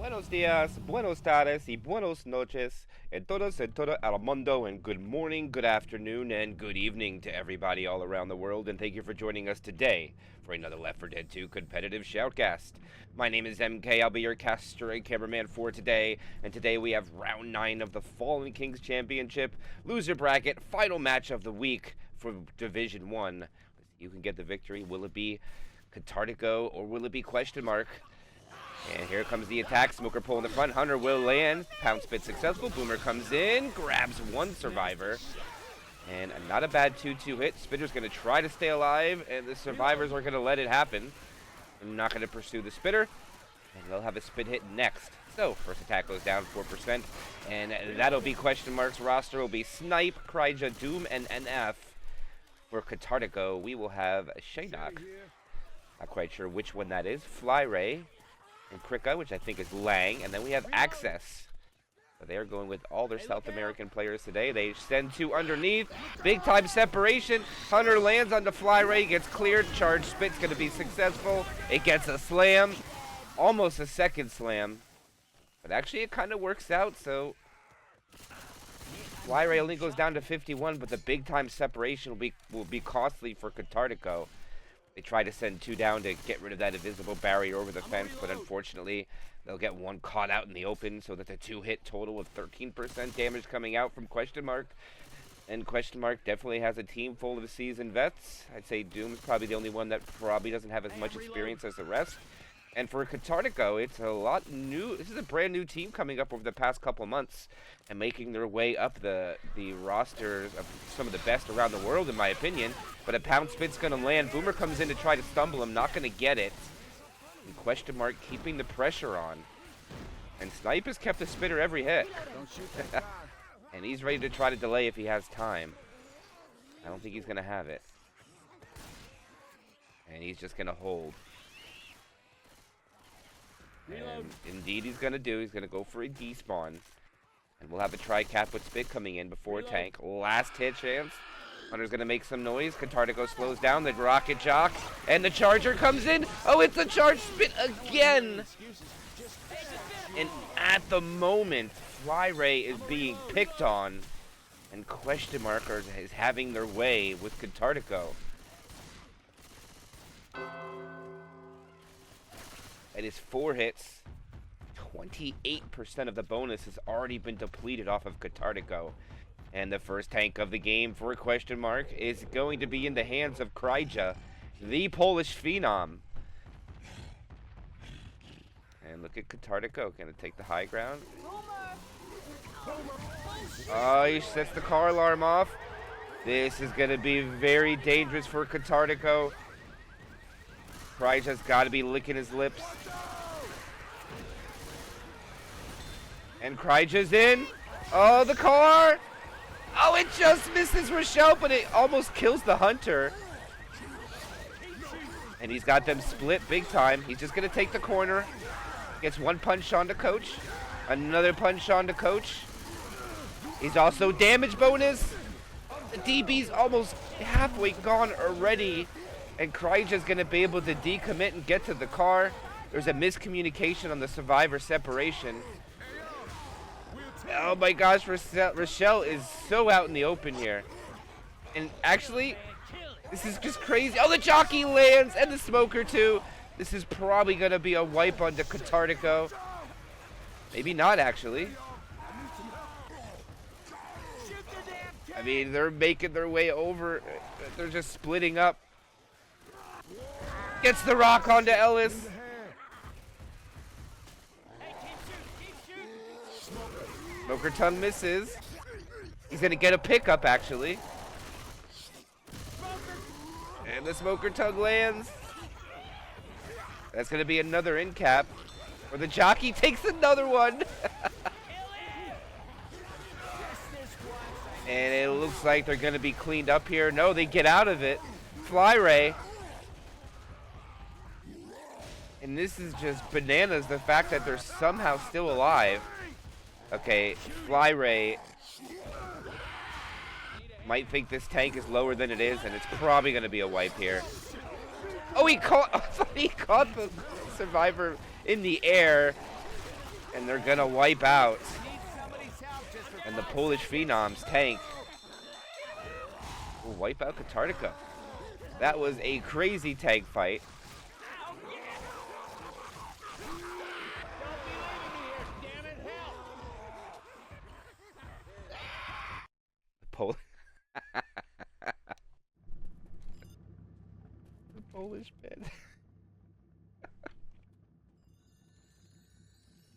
Buenos días, buenos tardes, y buenos noches, and todos and todo el mundo, and good morning, good afternoon, and good evening to everybody all around the world, and thank you for joining us today for another Left 4 Dead 2 competitive shoutcast. My name is MK, I'll be your caster and cameraman for today, and today we have round 9 of the Fallen Kings Championship, loser bracket, final match of the week for Division 1. You can get the victory. Will it be Katartico or will it be question mark? And here comes the attack. Smoker pull in the front. Hunter will land. Pound spit successful. Boomer comes in. Grabs one survivor. And not a bad 2-2 hit. Spitter's going to try to stay alive. And the survivors are going to let it happen. I'm not going to pursue the spitter. And they'll have a spit hit next. So, first attack goes down 4%. And that'll be question marks. Roster will be Snipe, Kryja, Doom, and NF. For Katartico, we will have Shaynok. Not quite sure which one that is. Fly Ray. And Krika, which I think is Lang, and then we have Access. So they are going with all their South American players today. They send two underneath. Big time separation. Hunter lands on the Fly Ray, gets cleared. Charge spit's going to be successful. It gets a slam. Almost a second slam. But actually it kind of works out, so Fly Ray only goes down to 51, but the big time separation will be costly for Katartico. They try to send two down to get rid of that invisible barrier over the fence, but unfortunately, they'll get one caught out in the open, so that the two-hit total of 13% damage coming out from question mark. And question mark definitely has a team full of seasoned vets. I'd say Doom's probably the only one that probably doesn't have as much experience as the rest. And for Katartico, it's a lot new. This is a brand new team coming up over the past couple months and making their way up the rosters of some of the best around the world, in my opinion. But a pound spit's going to land. Boomer comes in to try to stumble him, not going to get it. And question mark keeping the pressure on. And Snipe has kept the spitter every hit. And he's ready to try to delay if he has time. I don't think he's going to have it. And he's just going to hold. And indeed he's going to do. He's going to go for a despawn. And we'll have a tri-cap with spit coming in before a tank. Last hit chance. Hunter's going to make some noise. Katartico slows down. The rocket jock. And the charger comes in. Oh, it's a charge spit again. And at the moment, Fly Ray is being picked on. And question markers is having their way with Katartico. It is 4 hits. 28% of the bonus has already been depleted off of Katartico. And the first tank of the game for question mark is going to be in the hands of Kryja, the Polish phenom. And look at Katartico. Gonna take the high ground. Oh, he sets the car alarm off. This is gonna be very dangerous for Katartico. Kryja's got to be licking his lips. And Kryja's in. Oh, the car. Oh, it just misses Rochelle, but it almost kills the Hunter. And he's got them split big time. He's just going to take the corner. Gets one punch on the coach. Another punch on the coach. He's also damage bonus. The DB's almost halfway gone already. And Kryja's going to be able to decommit and get to the car. There's a miscommunication on the survivor separation. Oh my gosh, Rochelle is so out in the open here. And actually, this is just crazy. Oh, the jockey lands and the smoker too. This is probably going to be a wipe on the Katartico. Maybe not, actually. I mean, they're making their way over. They're just splitting up. Gets the rock onto Ellis. Smoker tongue misses. He's going to get a pickup, actually. And the smoker tongue lands. That's going to be another in cap. Or the jockey takes another one. And it looks like they're going to be cleaned up here. No, they get out of it. Fly Ray. And this is just bananas, the fact that they're somehow still alive. Okay, Fly Ray might think this tank is lower than it is, and it's probably going to be a wipe here. Oh, he caught the survivor in the air. And they're gonna wipe out. And the Polish Phenoms tank will wipe out Katartico. That was a crazy tank fight. The Polish man.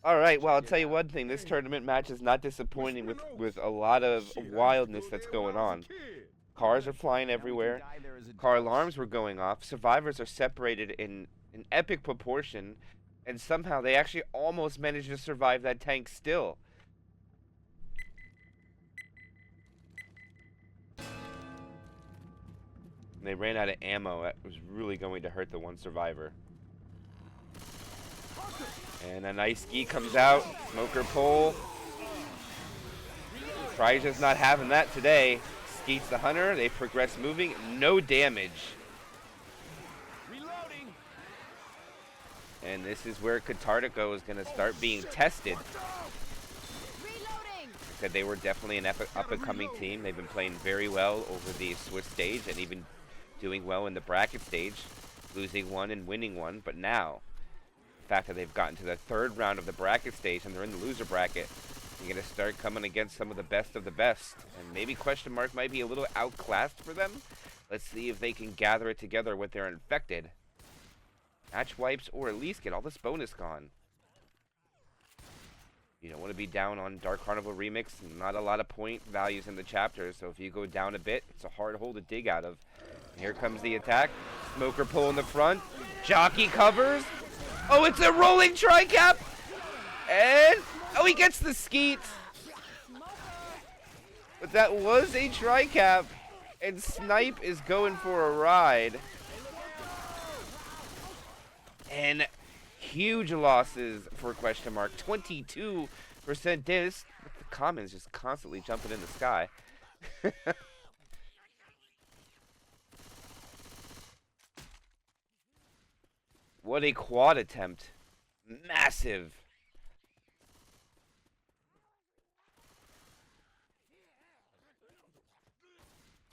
All right, well, I'll tell you one thing. This tournament match is not disappointing with a lot of wildness that's going on. Cars are flying everywhere. Car alarms were going off. Survivors are separated in an epic proportion. And somehow they actually almost managed to survive that tank still. And they ran out of ammo. That was really going to hurt the one survivor. And a nice ski comes out. Smoker pole. Tryja's not having that today. Skeets the hunter. They progress moving. No damage. Reloading. And this is where Katartico is going to start being tested. Reloading. I said they were definitely an up-and-coming team. They've been playing very well over the Swiss stage and even doing well in the bracket stage. Losing one and winning one. But now, the fact that they've gotten to the third round of the bracket stage and they're in the loser bracket, you're going to start coming against some of the best of the best. And maybe question mark might be a little outclassed for them. Let's see if they can gather it together with their infected. Match wipes or at least get all this bonus gone. You don't want to be down on Dark Carnival Remix. Not a lot of point values in the chapter. So if you go down a bit, it's a hard hole to dig out of. And here comes the attack. Smoker pull in the front. Jockey covers. Oh, it's a rolling tri-cap. And oh, he gets the skeet. But that was a tri-cap. And Snipe is going for a ride. And huge losses for question mark. 22% this. The comments just constantly jumping in the sky. What a quad attempt. Massive.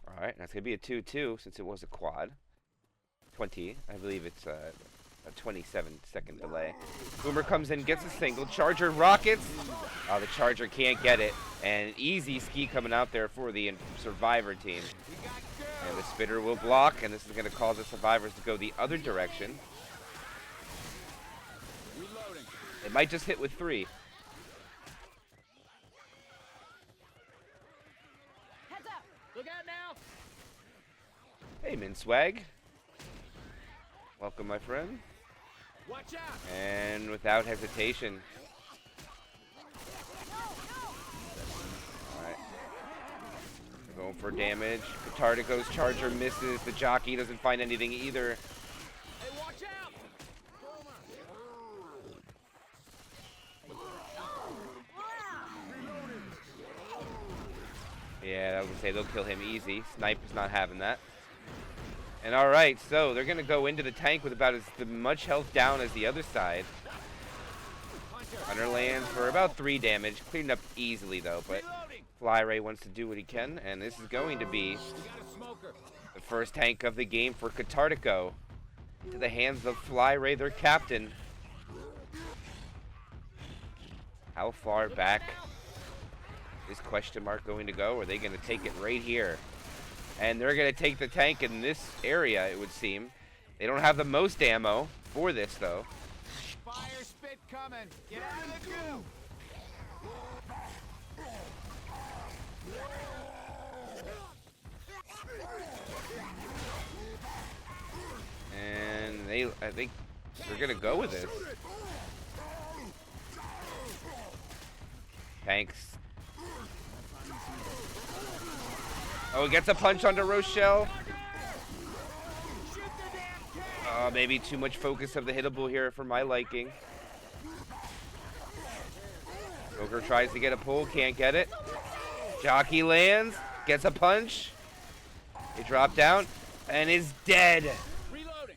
Alright, that's going to be a 2-2 since it was a quad. 20. I believe it's a 27-second delay. Boomer comes in, gets a single. Charger rockets. Oh, the Charger can't get it. And easy ski coming out there for the Survivor team. And the Spitter will block, and this is going to cause the Survivors to go the other direction. It might just hit with 3. Heads up. Look out now. Hey, Minswag. Welcome, my friend. Watch out. And without hesitation. Alright. Going for damage. Katartico's Charger misses. The Jockey doesn't find anything either. Hey, watch out. Yeah, I was going to say they'll kill him easy. Snipe is not having that. And alright, so they're going to go into the tank with about as much health down as the other side. Hunter lands for about 3 damage. Cleaned up easily though, but Fly Ray wants to do what he can. And this is going to be the first tank of the game for Katartico. To the hands of Fly Ray, their captain. How far back is question mark going to go? Or are they going to take it right here? And they're going to take the tank in this area, it would seem. They don't have the most ammo for this, though. Fire spit coming. Get out of the goo. And I think they're going to go with this. Tanks. Oh, gets a punch onto Rochelle. Maybe too much focus of the hittable here for my liking. Joker tries to get a pull, can't get it. Jockey lands, gets a punch. They drop down, and is dead.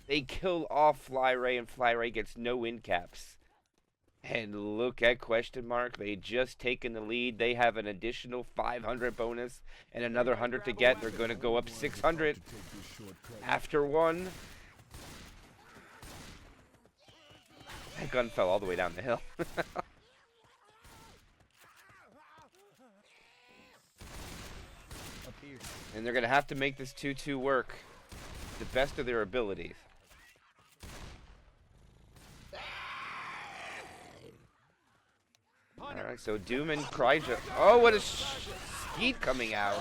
They kill off Fly Ray, and Fly Ray gets no win caps. And look at question mark. They just taken the lead. They have an additional 500 bonus and another 100 to get. They're going to go up 600 after one. That gun fell all the way down the hill. And they're going to have to make this 2-2 work to the best of their abilities. Alright, so Doom and Kryja. Oh, what a skeet coming out.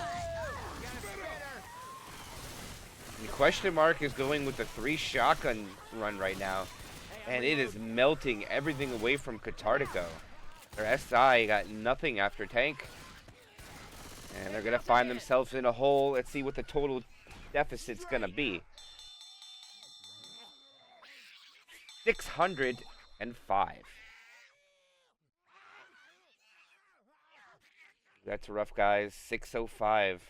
And question mark is going with the 3 shotgun run right now. And it is melting everything away from Katartico. Their SI got nothing after tank. And they're going to find themselves in a hole. Let's see what the total deficit's going to be. 605. That's rough, guys. 605.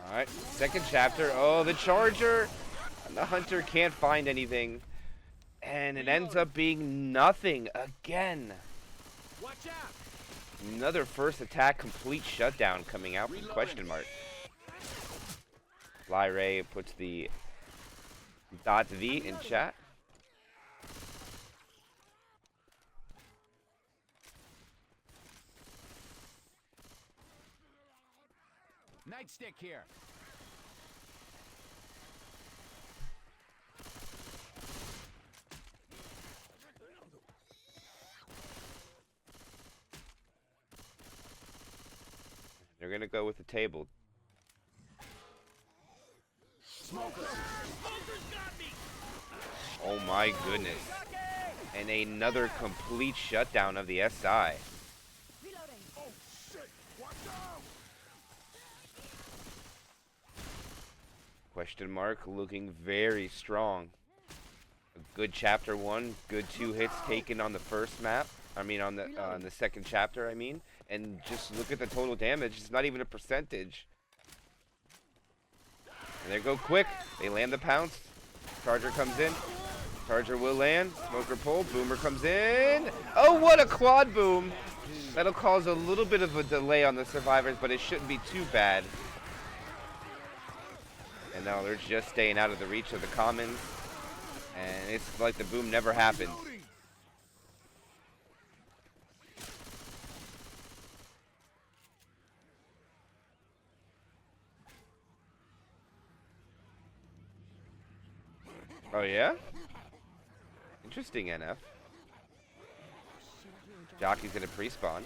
Alright, second chapter. Oh, the Charger! And the Hunter can't find anything. And it ends up being nothing again. Watch out. Another first attack complete shutdown coming out from question mark. Fly Ray puts the .v in chat. Nightstick here. They're gonna go with the table. Oh my goodness. And another complete shutdown of the SI. Question mark looking very strong. A good chapter 1, good 2 hits taken on the first map. I mean on the second chapter, I mean. And just look at the total damage. It's not even a percentage. And they go quick. They land the pounce. Charger comes in. Charger will land. Smoker pull. Boomer comes in. Oh, what a quad boom. That'll cause a little bit of a delay on the survivors, but it shouldn't be too bad. And now they're just staying out of the reach of the commons. And it's like the boom never happened. Oh, yeah? Interesting, NF. Jockey's gonna pre-spawn.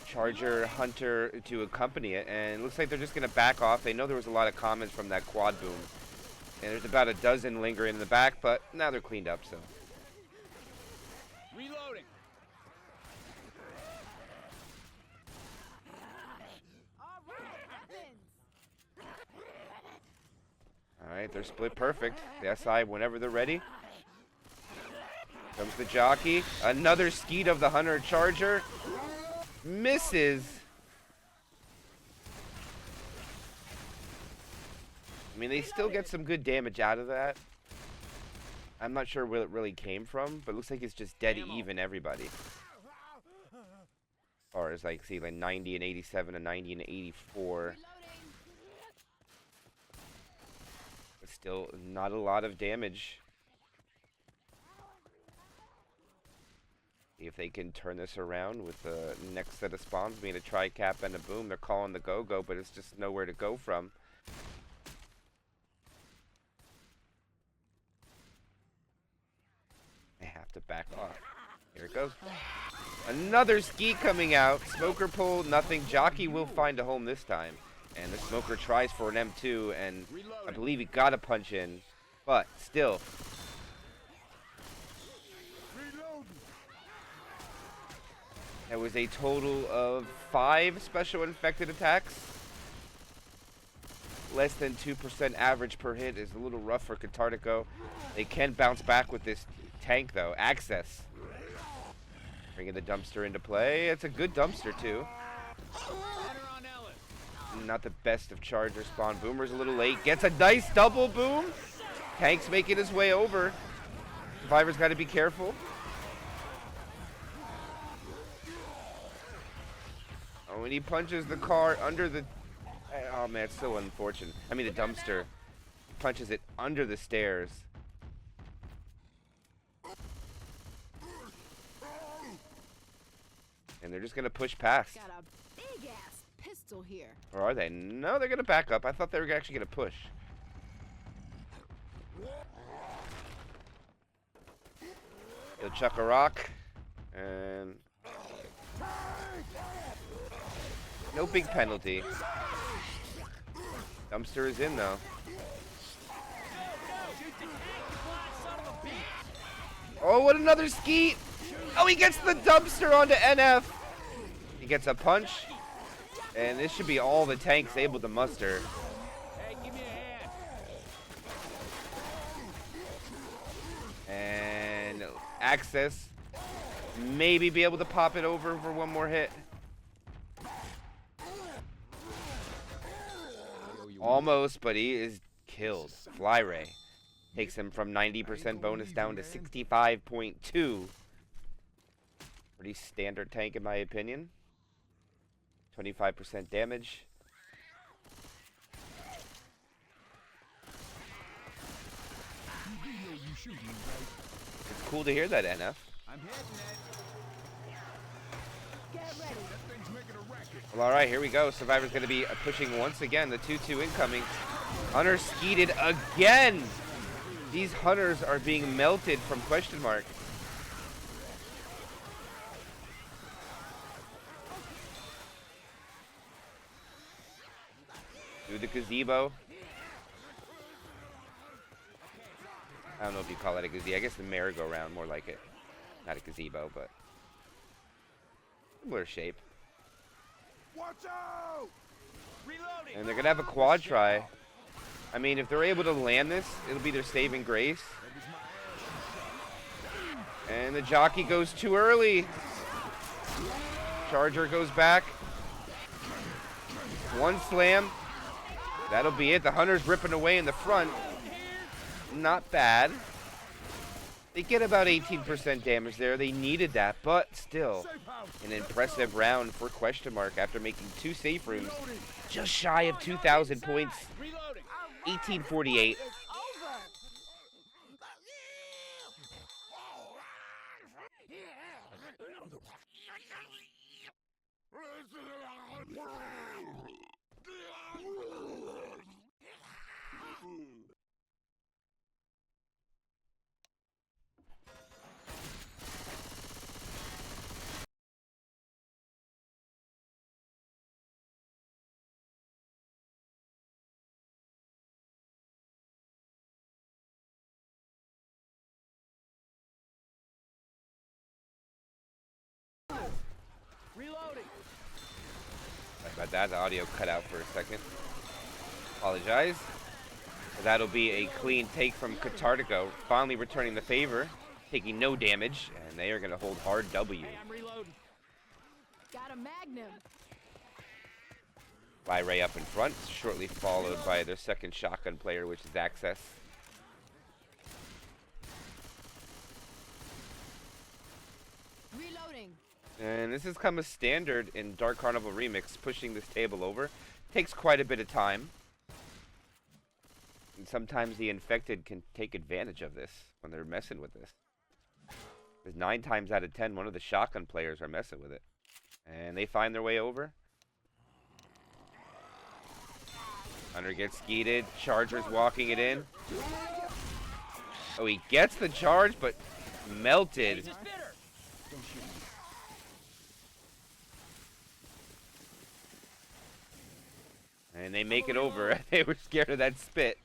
Charger, Hunter to accompany it, and it looks like they're just gonna back off. They know there was a lot of comments from that quad boom. And there's about a dozen lingering in the back, but now they're cleaned up, so. Reloading. Alright, they're split perfect. The SI, whenever they're ready. Comes the jockey. Another skeet of the Hunter Charger. Misses. I mean, they still get some good damage out of that. I'm not sure where it really came from, but it looks like it's just dead even everybody. Or it's like, see, like 90 and 87 and 90 and 84. Still not a lot of damage. See if they can turn this around with the next set of spawns being a tri-cap and a boom. They're calling the go-go, but it's just nowhere to go from. They have to back off. Here it goes. Another ski coming out. Smoker pull, nothing. Jockey will find a home this time. And the Smoker tries for an M2, and I believe he got a punch in. But still. That was a total of 5 special infected attacks. Less than 2% average per hit is a little rough for Katartico. They can bounce back with this tank, though. Access. Bringing the dumpster into play. It's a good dumpster, too. Not the best of charger spawn. Boomer's a little late. Gets a nice double boom. Tank's making his way over. Survivor's got to be careful. Oh, and he punches the car under the... Oh, man, it's so unfortunate. I mean, the dumpster. He punches it under the stairs. And they're just going to push past. Got a big-ass pistol here. Or are they? No, they're going to back up. I thought they were actually going to push. He'll chuck a rock. And... no big penalty. Dumpster is in, though. Oh, what another skeet! Oh, he gets the dumpster onto NF. He gets a punch. And this should be all the tank's able to muster. Hey, give me a hand. And access. Maybe be able to pop it over for one more hit. Almost, but he is killed. Fly Ray takes him from 90% bonus down to 65.2. Pretty standard tank in my opinion. 25% damage. It's cool to hear that, NF. I'm heading it. Get ready. That thing's making a racket. Well, all right, here we go. Survivor's going to be pushing once again. The 2-2 incoming. Hunter skeeted again. These hunters are being melted from question mark. Through the gazebo. I don't know if you call it a gazebo. I guess the merry-go-round, more like it. Not a gazebo, but similar shape. Watch out! Reloading. And they're going to have a quad try. I mean, if they're able to land this, it'll be their saving grace. And the jockey goes too early. Charger goes back. One slam. That'll be it. The Hunter's ripping away in the front. Not bad. They get about 18% damage there. They needed that, but still an impressive round for question mark after making 2 safe rooms. Just shy of 2,000 points. Reloading. 1848. Reloading. Sorry about that. The audio cut out for a second. Apologize. That'll be a clean take from Katartico, finally returning the favor, taking no damage, and they are going to hold hard W. Hey, I'm reloading. Got a magnum. Fly Ray up in front, shortly followed by their second shotgun player, which is Access. Reloading. And this has come as standard in Dark Carnival Remix, pushing this table over. Takes quite a bit of time. And sometimes the infected can take advantage of this when they're messing with this. Because 9 times out of 10, one of the shotgun players are messing with it. And they find their way over. Hunter gets skeeted. Charger's walking it in. Oh, he gets the charge, but melted. And they make it over. They were scared of that spit.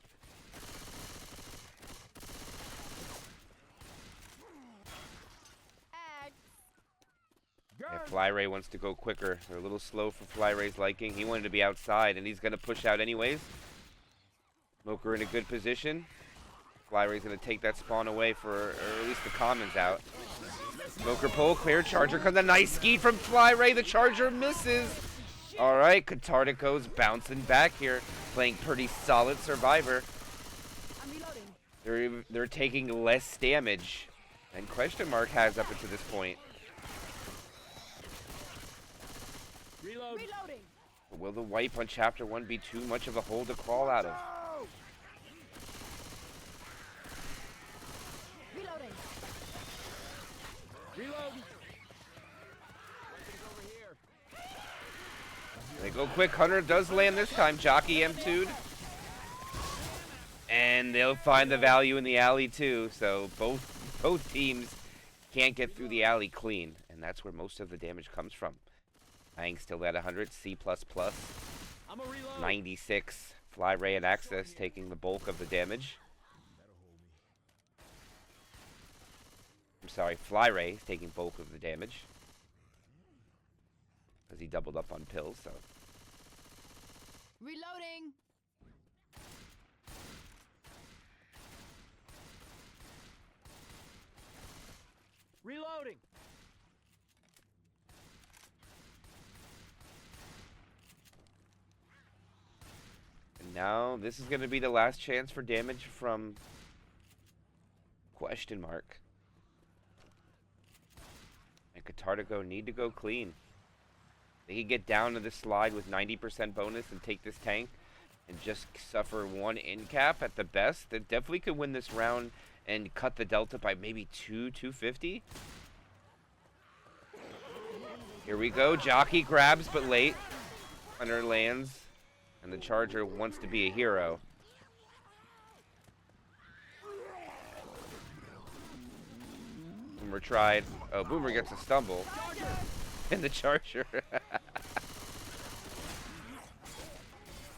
Yeah, Flyray wants to go quicker. They're a little slow for Flyray's liking. He wanted to be outside, and he's going to push out anyways. Smoker in a good position. Flyray's going to take that spawn away for, or at least the commons out. Smoker pull, clear, Charger comes. A nice ski from Flyray. The Charger misses. All right, Katartico's bouncing back here, playing pretty solid Survivor. They're taking less damage than Question Mark has up until this point. Reloading. But will the wipe on Chapter 1 be too much of a hole to crawl out of? Reloading. Reload. They go quick. Hunter does land this time. Jockey M2'd. And they'll find the value in the alley too. So both teams can't get through the alley clean. And that's where most of the damage comes from. Hang still at 100. C++. 96. Flyray and Access taking the bulk of the damage. I'm sorry, Flyray is taking bulk of the damage. Because he doubled up on pills, so. Reloading. Reloading. And now this is going to be the last chance for damage from Question Mark. And Katartico need to go clean. They can get down to this slide with 90% bonus and take this tank and just suffer 1 in cap at the best. They definitely could win this round and cut the delta by maybe 250. Here we go. Jockey grabs but late. Hunter lands. And the Charger wants to be a hero. Boomer tried. Oh, Boomer gets a stumble. And the Charger.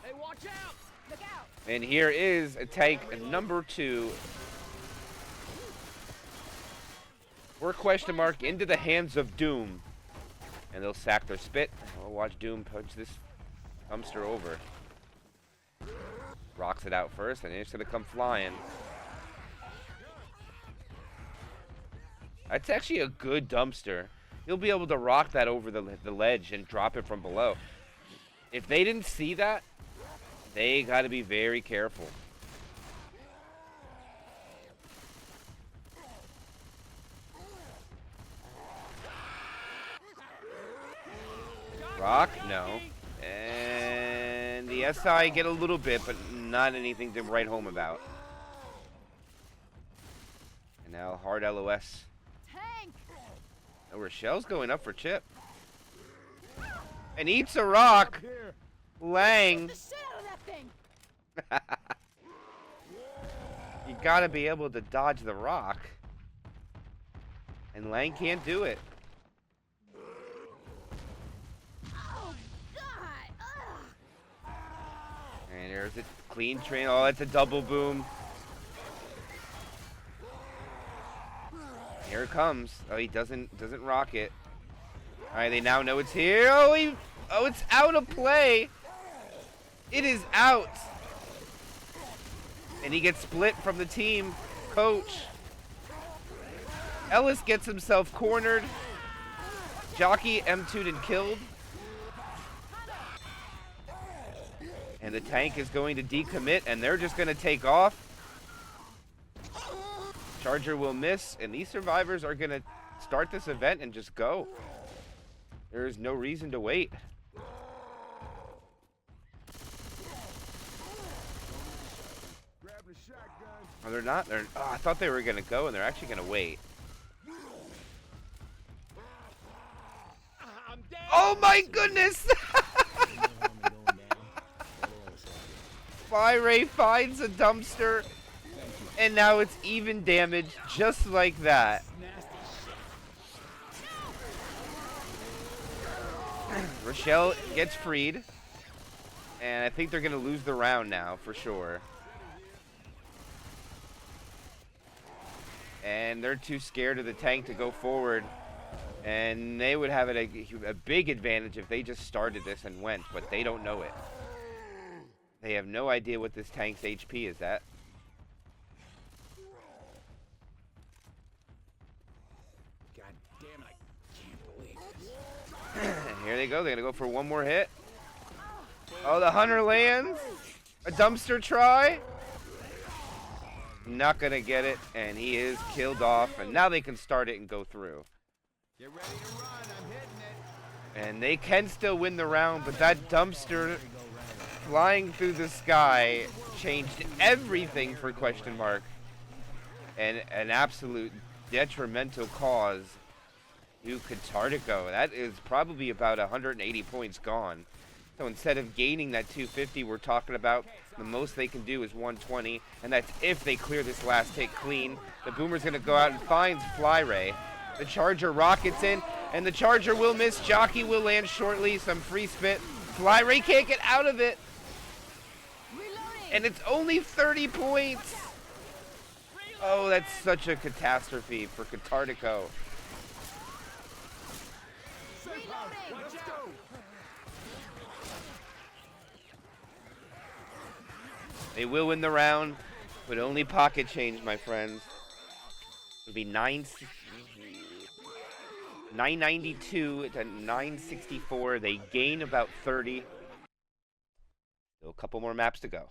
Hey, watch out! Look out. And here is a tank number 2. For Question Mark into the hands of Doom. And they'll sack their spit. We'll watch Doom punch this dumpster over. Rocks it out first, and it's going to come flying. That's actually a good dumpster. He'll be able to rock that over the ledge and drop it from below. If they didn't see that, they got to be very careful. Rock? No. And the SI get a little bit, but not anything to write home about. And now hard LOS. Tank. Oh, Rochelle's going up for chip. And eats a rock. Lang. The shit out of that thing. You gotta be able to dodge the rock. And Lang can't do it. Oh God. Ugh. And there's a clean train. Oh, it's a double boom. Here it comes. Oh, he doesn't rock it. All right, they now know it's here. Oh, it's out of play. It is out. And he gets split from the team coach. Ellis gets himself cornered. Jockey M2'd and killed. And the tank is going to decommit, and they're just going to take off. Charger will miss, and these survivors are going to start this event and just go. There is no reason to wait. Grab Oh, they're not. Oh, I thought they were gonna go, and they're actually gonna wait. I'm dead. Oh my goodness! Fly Ray finds a dumpster, and now it's even damage, just like that. Rochelle gets freed, and I think they're gonna lose the round now for sure. And they're too scared of the tank to go forward. And they would have a big advantage if they just started this and went, but they don't know it. They have no idea what this tank's HP is at. God damn it, I can't believe this. Here they go. They're going to go for one more hit. Oh, the hunter lands. A dumpster try. Not going to get it, and he is killed off. And now they can start it and go through. Get ready to run, I'm hitting it. And they can still win the round, but that dumpster flying through the sky changed everything for question mark. And an absolute detrimental cause to Katartico. That is probably about 180 points gone. So instead of gaining that 250 we're talking about, the most they can do is 120, and that's if they clear this last hit clean. The Boomer's going to go out and finds Fly Ray. The Charger rockets in, and the Charger will miss. Jockey will land shortly. Some free spit. Fly Ray can't get out of it. And it's only 30 points. Oh, that's such a catastrophe for Katartico. They will win the round, but only pocket change, my friends. It'll be 992 to 964. They gain about 30. Still a couple more maps to go.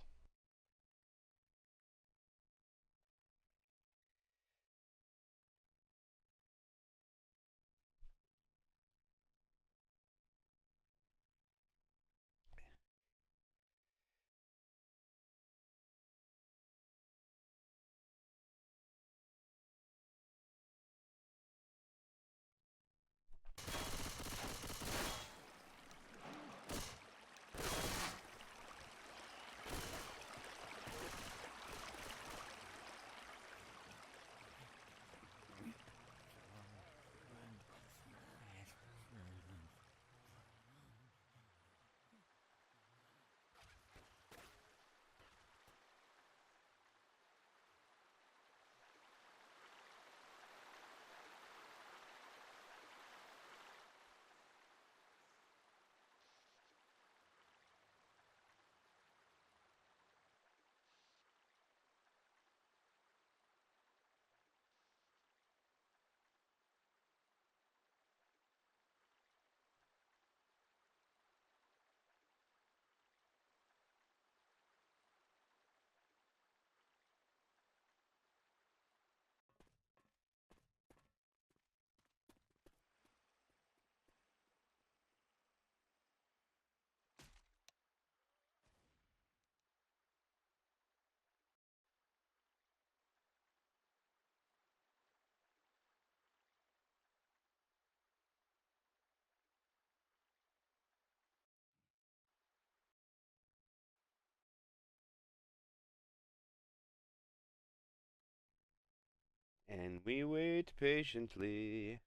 And we wait patiently.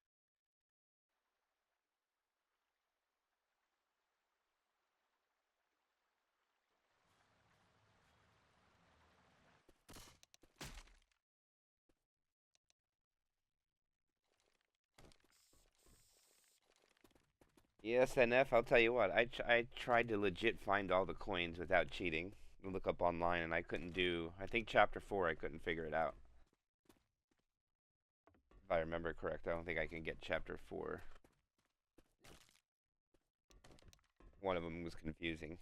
Yes, NF, I'll tell you what, I tried to legit find all the coins without cheating. Look up online, and I couldn't do, I think chapter 4, I couldn't figure it out. If I remember correct, I don't think I can get chapter 4. One of them was confusing.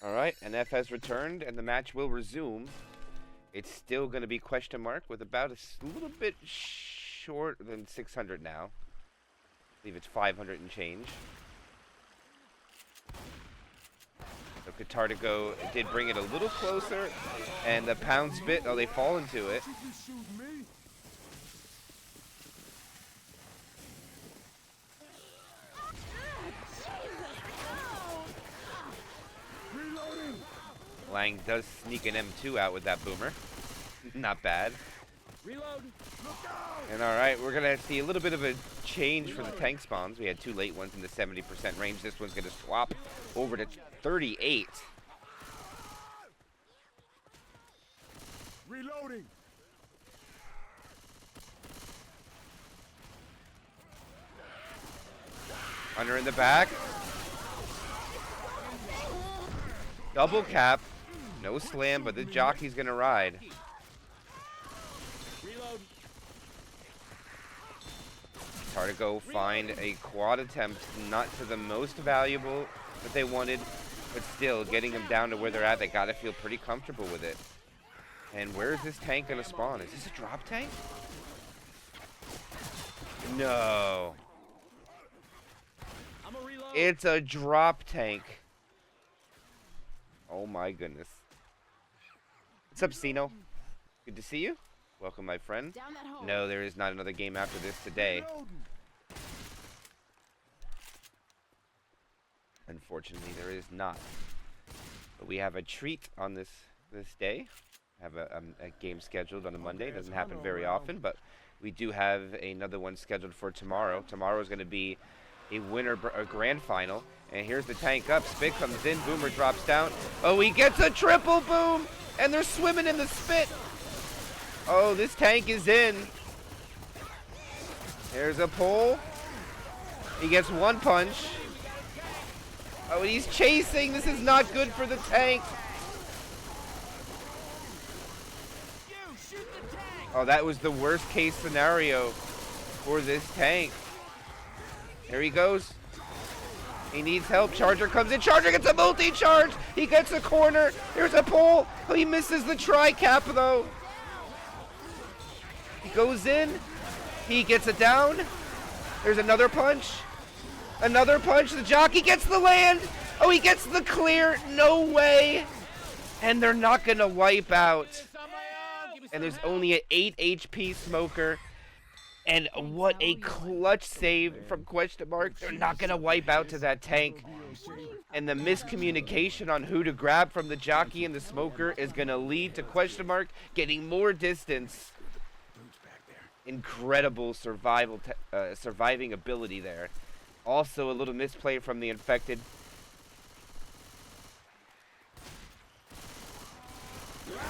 Alright, NF has returned, and the match will resume It's still going to be question mark with about a little bit short than 600 now. I believe it's 500 and change. So Katartico did bring it a little closer, and the pound spit, oh, they fall into it. Lang does sneak an M2 out with that boomer. Not bad. And alright, we're going to see a little bit of a change for the tank spawns. We had 2 late ones in the 70% range. This one's going to swap over to 38. Reloading. Hunter in the back. Double cap. No slam, but the jockey's going to ride. Kartico find a quad attempt, not to the most valuable that they wanted, but still getting them down to where they're at. They got to feel pretty comfortable with it. And where is this tank going to spawn? Is this a drop tank? No. It's a drop tank. Oh my goodness. What's up, Sino? Good to see you. Welcome, my friend. No, there is not another game after this today. Unfortunately, there is not. But we have a treat on this day. Have a game scheduled on a Monday. Doesn't happen very often, but we do have another one scheduled for tomorrow. Tomorrow is going to be a grand final. And here's the tank up. Spit comes in. Boomer drops down. Oh, he gets a triple boom! And they're swimming in the spit. Oh, this tank is in. There's a pull. He gets one punch. Oh, and he's chasing. This is not good for the tank. Oh, that was the worst case scenario for this tank. There he goes. He needs help. Charger comes in. Charger gets a multi-charge. He gets a corner. There's a pull. Oh, he misses the tri-cap, though. He goes in. He gets it down. There's another punch. Another punch. The jockey gets the land. Oh, he gets the clear. No way. And they're not going to wipe out. And there's only an 8 HP smoker. And what a clutch save from question mark. They're not going to wipe out to that tank. And the miscommunication on who to grab from the jockey and the smoker is going to lead to question mark getting more distance. Incredible surviving ability there. Also a little misplay from the infected.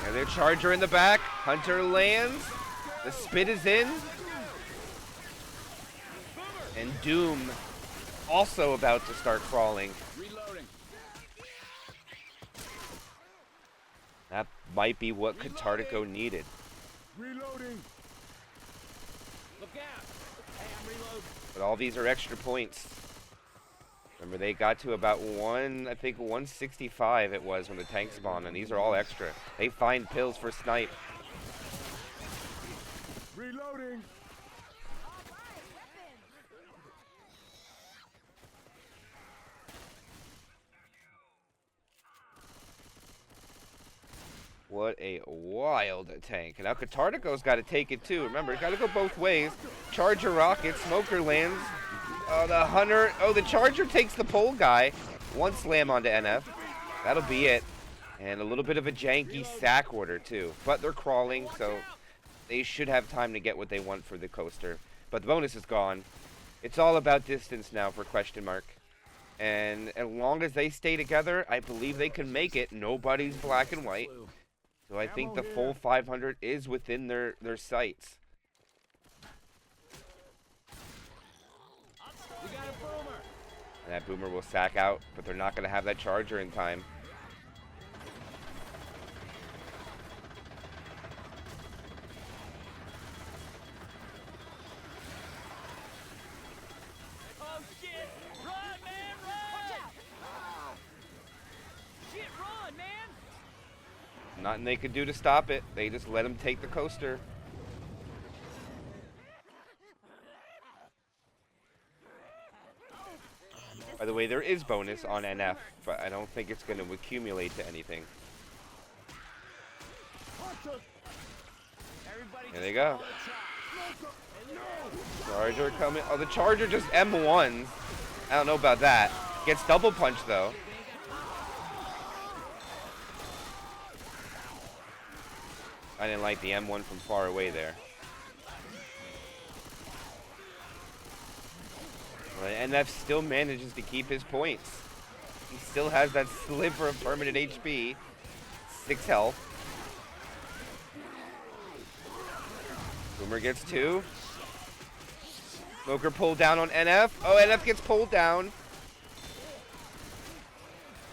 And their charger in the back. Hunter lands. The spit is in. And Doom also about to start crawling. That might be what Katartico needed. Reloading. But all these are extra points. Remember, they got to about 165 it was when the tank spawned, and these are all extra. They find pills for snipe. Reloading. What a wild tank. Now Katartico's got to take it too. Remember, got to go both ways. Charger rocket, smoker lands. Oh, the Hunter. Oh, the Charger takes the pole guy. One slam onto NF. That'll be it. And a little bit of a janky sack order too. But they're crawling, so they should have time to get what they want for the coaster. But the bonus is gone. It's all about distance now for question mark. And as long as they stay together, I believe they can make it. Nobody's black and white. So I think the full 500 is within their sights. And that boomer will sack out, but they're not going to have that charger in time. Oh shit! Run, man, run! Shit, run, man! Nothing they could do to stop it. They just let him take the coaster. By the way, there is bonus on NF, but I don't think it's going to accumulate to anything. There they go. Charger coming. Oh, the Charger just M1s. I don't know about that. Gets double punch, though. I didn't like the M1 from far away there. NF still manages to keep his points. He still has that sliver of permanent HP. 6 health. Boomer gets 2. Smoker pulled down on NF. Oh, NF gets pulled down.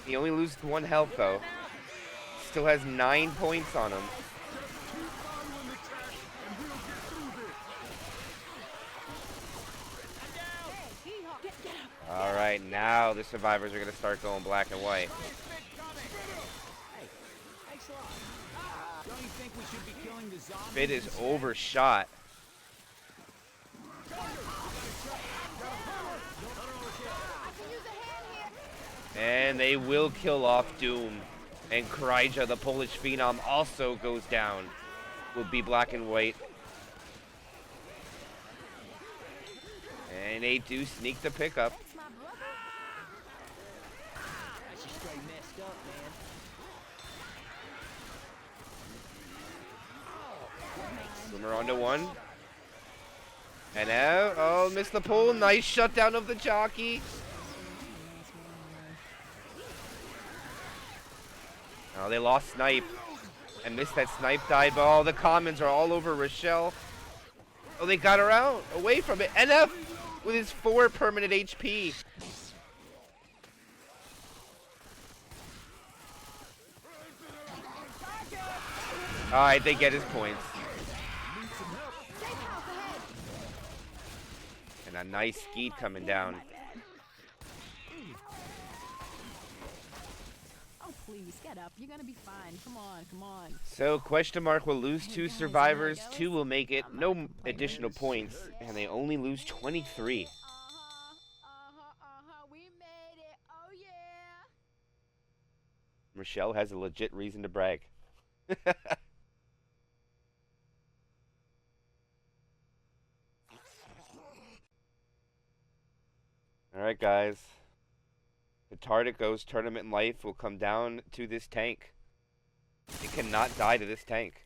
He only loses 1 health, though. Still has 9 points on him. All right, now the survivors are going to start going black and white. Fit is overshot. And they will kill off Doom. And Kryja, the Polish Phenom, also goes down. Will be black and white. And they do sneak the pickup. Boomer onto 1. And now, oh, missed the pull. Nice shutdown of the jockey. Oh, they lost Snipe. And missed that Snipe dive ball. The commons are all over Rochelle. Oh, they got her out. Away from it. NF with his 4 permanent HP. Alright, they get his points. And a nice skeet coming down. Oh, please, get up. You're gonna be fine. Come on, come on. So, question mark will lose 2 survivors. 2 will make it. No additional points. And they only lose 23. We made it. Oh, yeah. Rochelle has a legit reason to brag. Alright, guys. Katartico's tournament life will come down to this tank. It cannot die to this tank.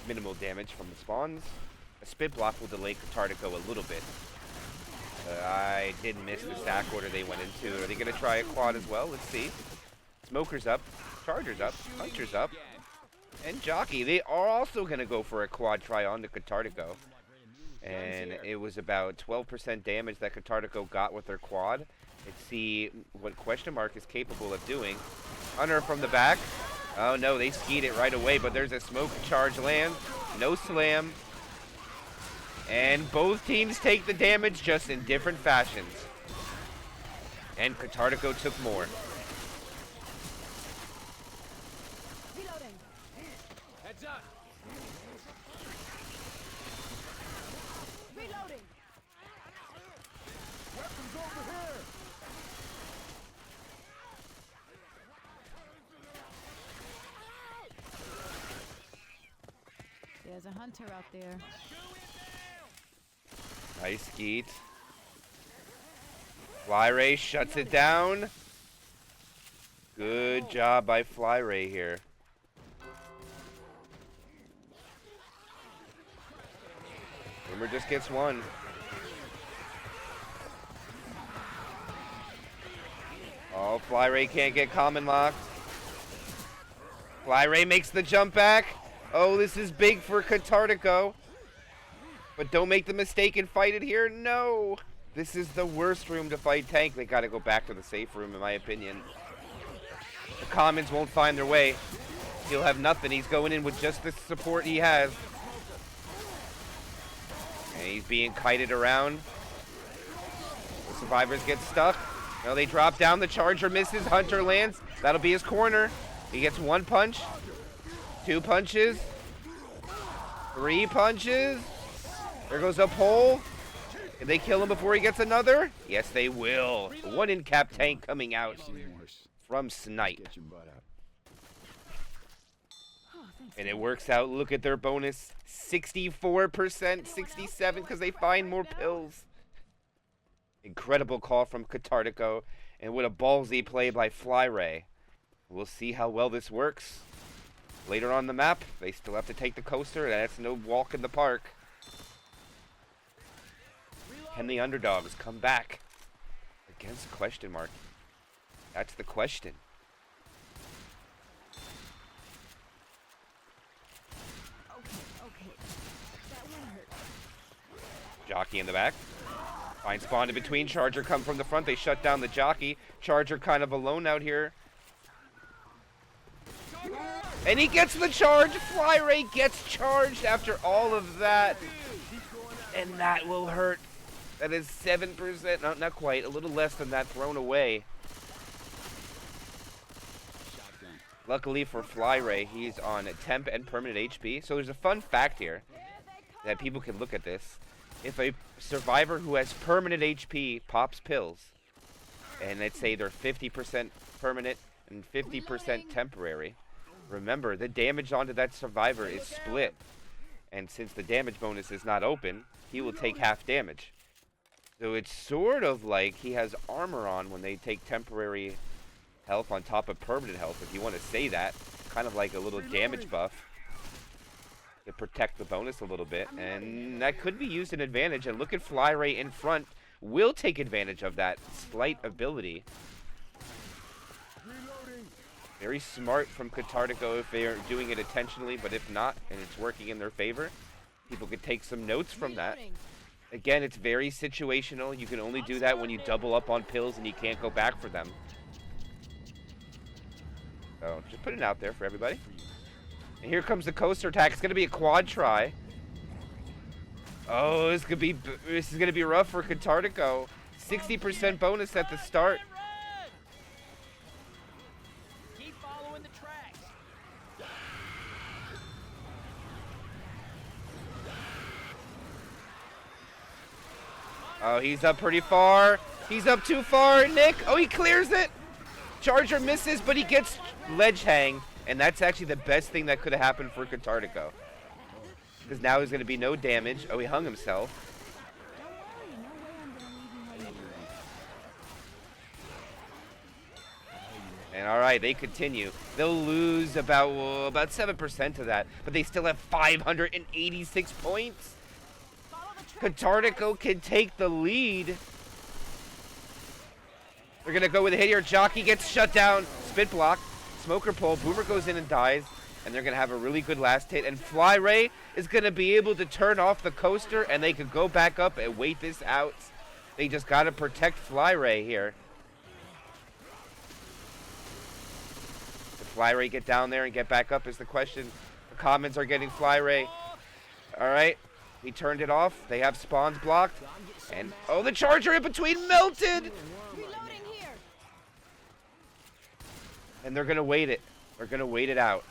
Minimal damage from the spawns. A spit block will delay Katartico a little bit. I did miss the stack order they went into. Are they going to try a quad as well? Let's see. Smoker's up. Charger's up. Puncher's up. And Jockey. They are also going to go for a quad try on to Katartico. And it was about 12% damage that Katartico got with their quad. Let's see what question mark is capable of doing. Hunter from the back. Oh no, they skied it right away, but there's a smoke charge land. No slam. And both teams take the damage, just in different fashions. And Katartico took more. Reloading. Heads up. Reloading. Weapons over here. There's a hunter out there. Nice skeet. Fly Ray shuts it down. Good job by Fly Ray here. Boomer just gets 1. Oh, Fly Ray can't get common locked. Fly Ray makes the jump back. Oh, this is big for Katartico. But don't make the mistake and fight it here. No. This is the worst room to fight tank. They got to go back to the safe room, in my opinion. The commons won't find their way. He'll have nothing. He's going in with just the support he has. And he's being kited around. The survivors get stuck. No, they drop down. The charger misses. Hunter lands. That'll be his corner. He gets 1 punch. 2 punches. 3 punches. There goes a pole. Can they kill him before he gets another? Yes, they will. 1 in cap tank coming out from Snipe. Get your butt out. And it works out. Look at their bonus. 64%, 67 because they find more pills. Incredible call from Katartico. And what a ballsy play by Flyray. We'll see how well this works. Later on the map, they still have to take the coaster. And that's no walk in the park. Can the underdogs come back against question mark? That's the question. Okay. That one hurt. Jockey in the back. Find spawn in between. Charger come from the front. They shut down the jockey. Charger kind of alone out here. And he gets the charge. Flyray gets charged after all of that. And that will hurt. That is 7%. No, not quite. A little less than that thrown away. Luckily for Flyray, he's on temp and permanent HP. So there's a fun fact here that people can look at this. If a survivor who has permanent HP pops pills, and let's say they're 50% permanent and 50% temporary, remember the damage onto that survivor is split. And since the damage bonus is not open, he will take half damage. So it's sort of like he has armor on when they take temporary health on top of permanent health, if you want to say that. Kind of like a little damage buff to protect the bonus a little bit. And that could be used in advantage. And look at Flyray in front. Will take advantage of that slight ability. Very smart from Katartico if they are doing it intentionally. But if not, and it's working in their favor, people could take some notes from that. Again, it's very situational. You can only do that when you double up on pills and you can't go back for them. So, just put it out there for everybody. And here comes the coaster attack. It's going to be a quad try. Oh, this is going to be rough for Katartico. 60% bonus at the start. Keep following the tracks. Oh, he's up pretty far. He's up too far, Nick. Oh, he clears it. Charger misses, but he gets ledge hang. And that's actually the best thing that could have happened for Katartico. Because now he's going to be no damage. Oh, he hung himself. And all right, they continue. They'll lose about 7% of that. But they still have 586 points. Katartico can take the lead. They're going to go with a hit here. Jockey gets shut down. Spit block. Smoker pole. Boomer goes in and dies. And they're going to have a really good last hit. And Flyray is going to be able to turn off the coaster. And they could go back up and wait this out. They just got to protect Flyray here. Did Flyray get down there and get back up is the question. The commons are getting Flyray. All right. He turned it off. They have spawns blocked. And, oh, the charger in between melted. And they're going to wait it. They're going to wait it out.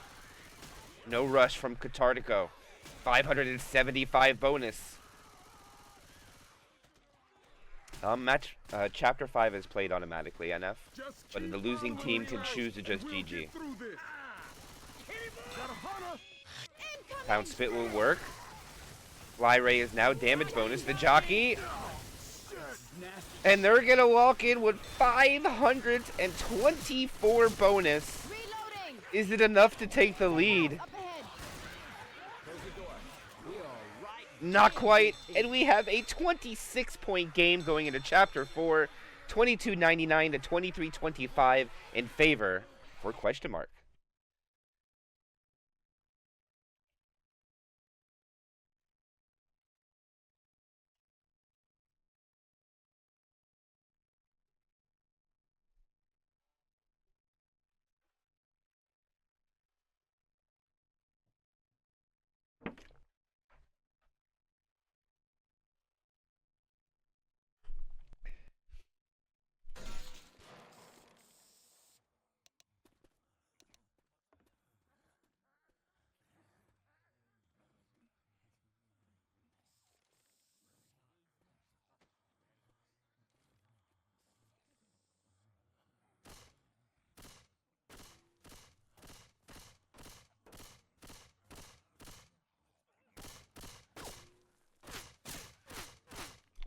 No rush from Katartico. 575 bonus. Chapter 5 is played automatically, NF. But the losing team can choose to just GG. Pound Spit will work. Flyray is now damage bonus. The jockey. And they're going to walk in with 524 bonus. Is it enough to take the lead? Not quite. And we have a 26-point game going into Chapter 4. 22.99 to 23.25 in favor for question mark.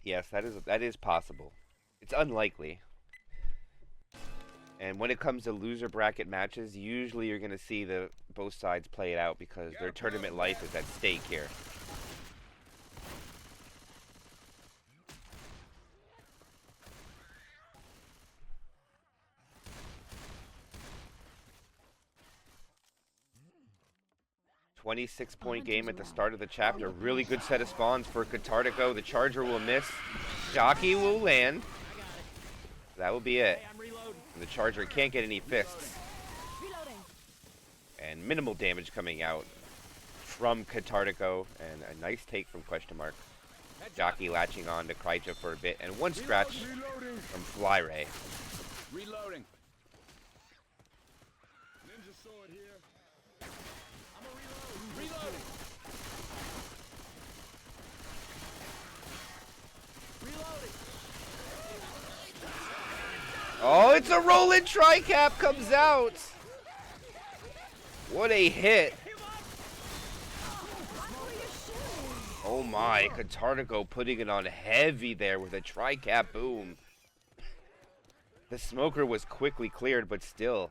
Yes, that is possible. It's unlikely. And when it comes to loser bracket matches, usually you're going to see the both sides play it out because their tournament life is at stake here. .26 game at the start of the chapter. Really good set of spawns for Katartico. The Charger will miss. Jockey will land. That will be it. And the Charger can't get any fists. And minimal damage coming out from Katartico. And a nice take from Question Mark. Jockey latching on to Kartico for a bit. And one scratch from Flyray. Reloading. Ninja sword here. Reloading. Oh, it's a rolling tri-cap comes out. What a hit. Oh my, Katartico putting it on heavy there with a tri-cap boom. The smoker was quickly cleared, but still,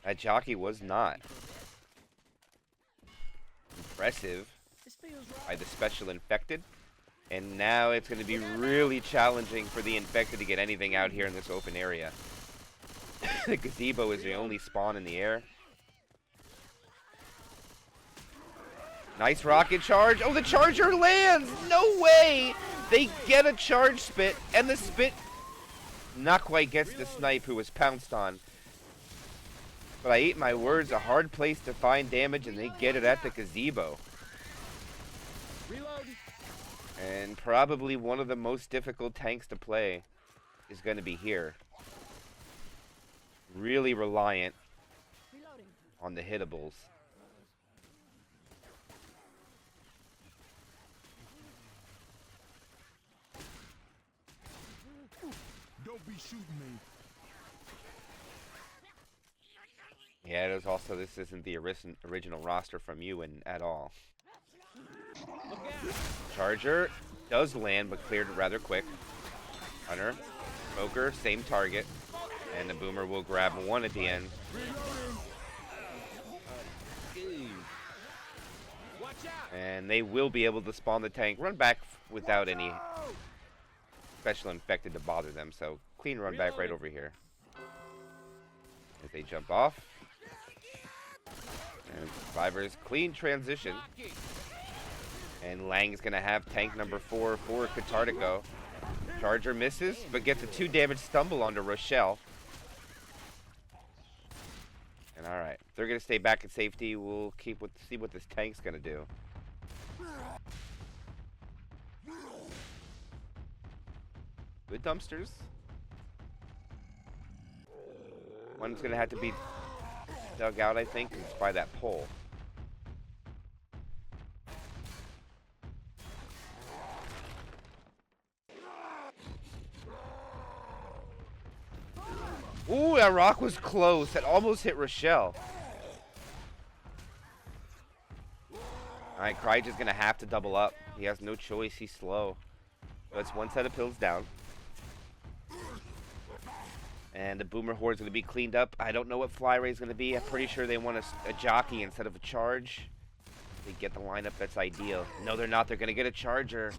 that jockey was not. Impressive by the special infected. And now it's going to be really challenging for the infected to get anything out here in this open area. The gazebo is the only spawn in the air. Nice rocket charge. Oh, the charger lands! No way! They get a charge spit, and the spit not quite gets the snipe who was pounced on. But I ate my words, a hard place to find damage, and they get it at the gazebo. And probably one of the most difficult tanks to play is going to be here. Really reliant on the hittables. Don't be shooting me. Yeah, it is also, this isn't the original roster from Ewan at all. Charger does land, but cleared rather quick. Hunter, Smoker, same target. And the Boomer will grab one at the end. And they will be able to spawn the tank. Run back without any special infected to bother them. So clean run back right over here. As they jump off. And Survivors, clean transition. And Lang's going to have tank number 4 for Katartico. Charger misses, but gets a 2 damage stumble onto Rochelle. And alright, they're going to stay back in safety. We'll see what this tank's going to do. Good dumpsters. One's going to have to be dug out, I think, by that pole. Ooh, that rock was close. That almost hit Rochelle. Alright, Cryge is going to have to double up. He has no choice. He's slow. That's one set of pills down. And the Boomer Horde is going to be cleaned up. I don't know what fly rate is going to be. I'm pretty sure they want a jockey instead of a charge. If they get the lineup, that's ideal. No, they're not. They're going to get a charger.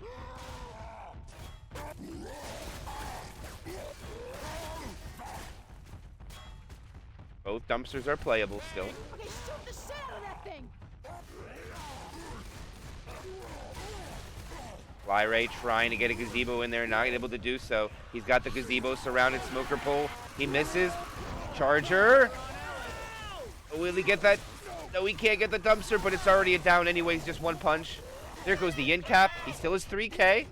Both dumpsters are playable still. Okay, shoot the shit out of that thing. Flyray trying to get a gazebo in there, not able to do so. He's got the gazebo surrounded, smoker pole. He misses. Charger. Will he get that? No, he can't get the dumpster, but it's already a down anyways, just one punch. There goes the in cap. He still has 3K.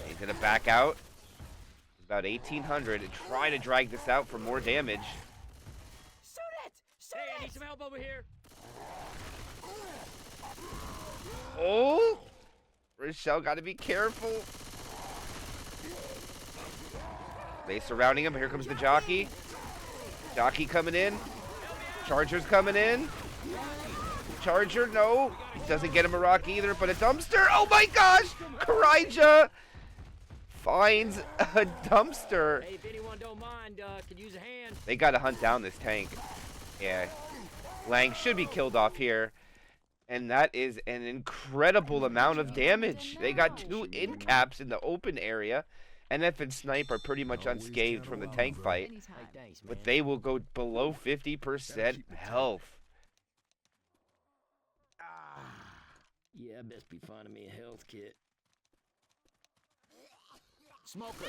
He's gonna back out. About 1,800 and try to drag this out for more damage. Shoot it! Shoot Hey, I it! need some help over here. Oh! Rochelle got to be careful. They surrounding him. Here comes the jockey. Jockey coming in. Charger's coming in. Charger, no. doesn't get him a rock either, but a dumpster. Oh my gosh! Karija finds a dumpster. Hey, if anyone don't mind, could use a hand. They gotta hunt down this tank. Yeah. Lang should be killed off here. And that is an incredible amount of damage. They got 2 in caps in the open area. NF and Snipe are pretty much unscathed from the tank fight. Anytime. Hey, thanks, man. But they will go below 50% health. Yeah, best be finding me a health kit. Smoker. We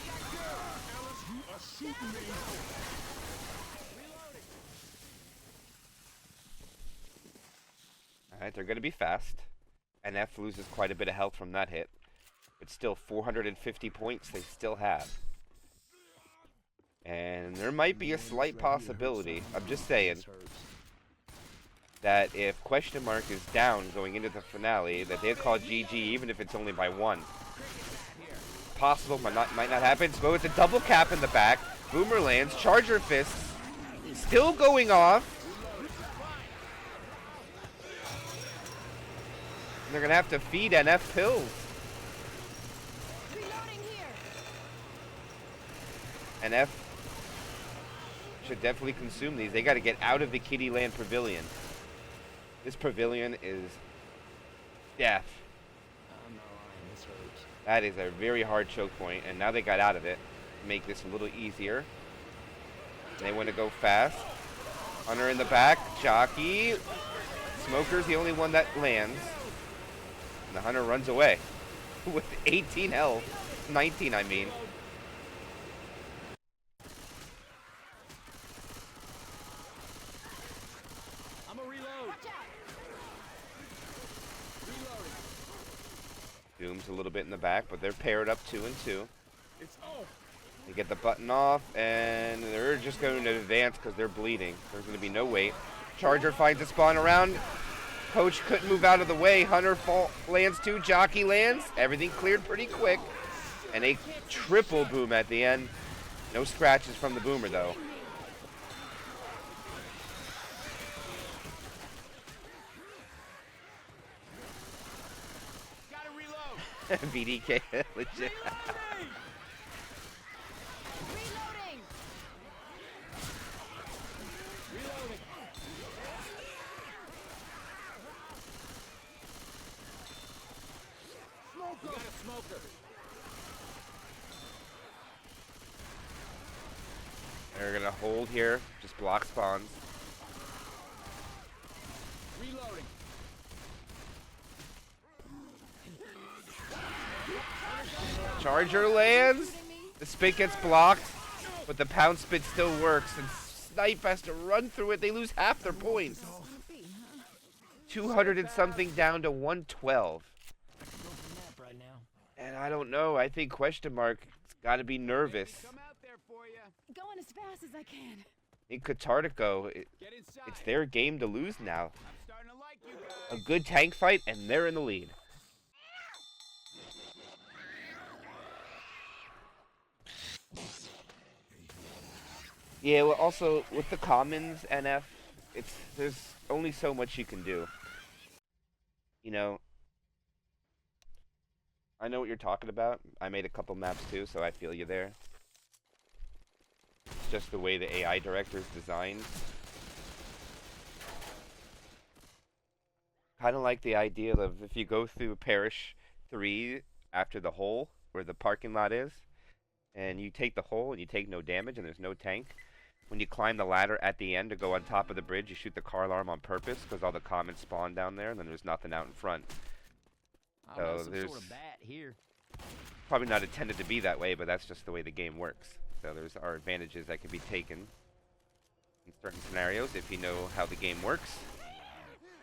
got girls. Fellas, you are shooting me. Alright, they're going to be fast. NF loses quite a bit of health from that hit. But still, 450 points they still have. And there might be a slight possibility, I'm just saying, that if Question Mark is down going into the finale, that they'll call GG even if it's only by 1. Possible, might not happen. So it's a double cap in the back. Boomer lands, Charger Fists still going off. And they're going to have to feed NF pills. Reloading here. NF should definitely consume these. They got to get out of the Kittyland Pavilion. This pavilion is death. I'm not lying, this hurts. That is a very hard choke point, and now they got out of it to make this a little easier. They want to go fast. Hunter in the back, Jockey. Smoker's the only one that lands. And the Hunter runs away with 18 health. 19, I mean. I'm a reload. Watch out. Reloading. Doom's a little bit in the back, but they're paired up 2 and 2. It's off. They get the button off, and they're just going to advance because they're bleeding. There's going to be no wait. Charger finds a spawn around. Coach couldn't move out of the way. Hunter lands 2. Jockey lands. Everything cleared pretty quick. And a triple boom at the end. No scratches from the boomer, though. Gotta reload. VDK, legit. Reloading. Reloading. Smoker. We got a smoker. They're going to hold here. Just block spawns. Reloading. Charger lands. The spit gets blocked, but the pound spit still works, and Snipe has to run through it. They lose half their points. 200 and something down to 112. I could go for a nap right now. And I don't know. I think Question Mark's got to be nervous. Come out there for you. Going as fast as I can. In Katartico, Get inside. it's their game to lose now. I'm starting to like you A guys. good tank fight, and they're in the lead. Yeah, well, also, with the commons, NF, there's only so much you can do. You know, I know what you're talking about. I made a couple maps too, so I feel you there. It's just the way the AI director's designed. Kind of like the idea of if you go through Parish 3 after the hole, where the parking lot is, and you take the hole and you take no damage and there's no tank, when you climb the ladder at the end to go on top of the bridge, you shoot the car alarm on purpose because all the commons spawn down there and then there's nothing out in front. I So know some there's- sort of bat here. Probably not intended to be that way, but that's just the way the game works. So there's our advantages that can be taken in certain scenarios if you know how the game works.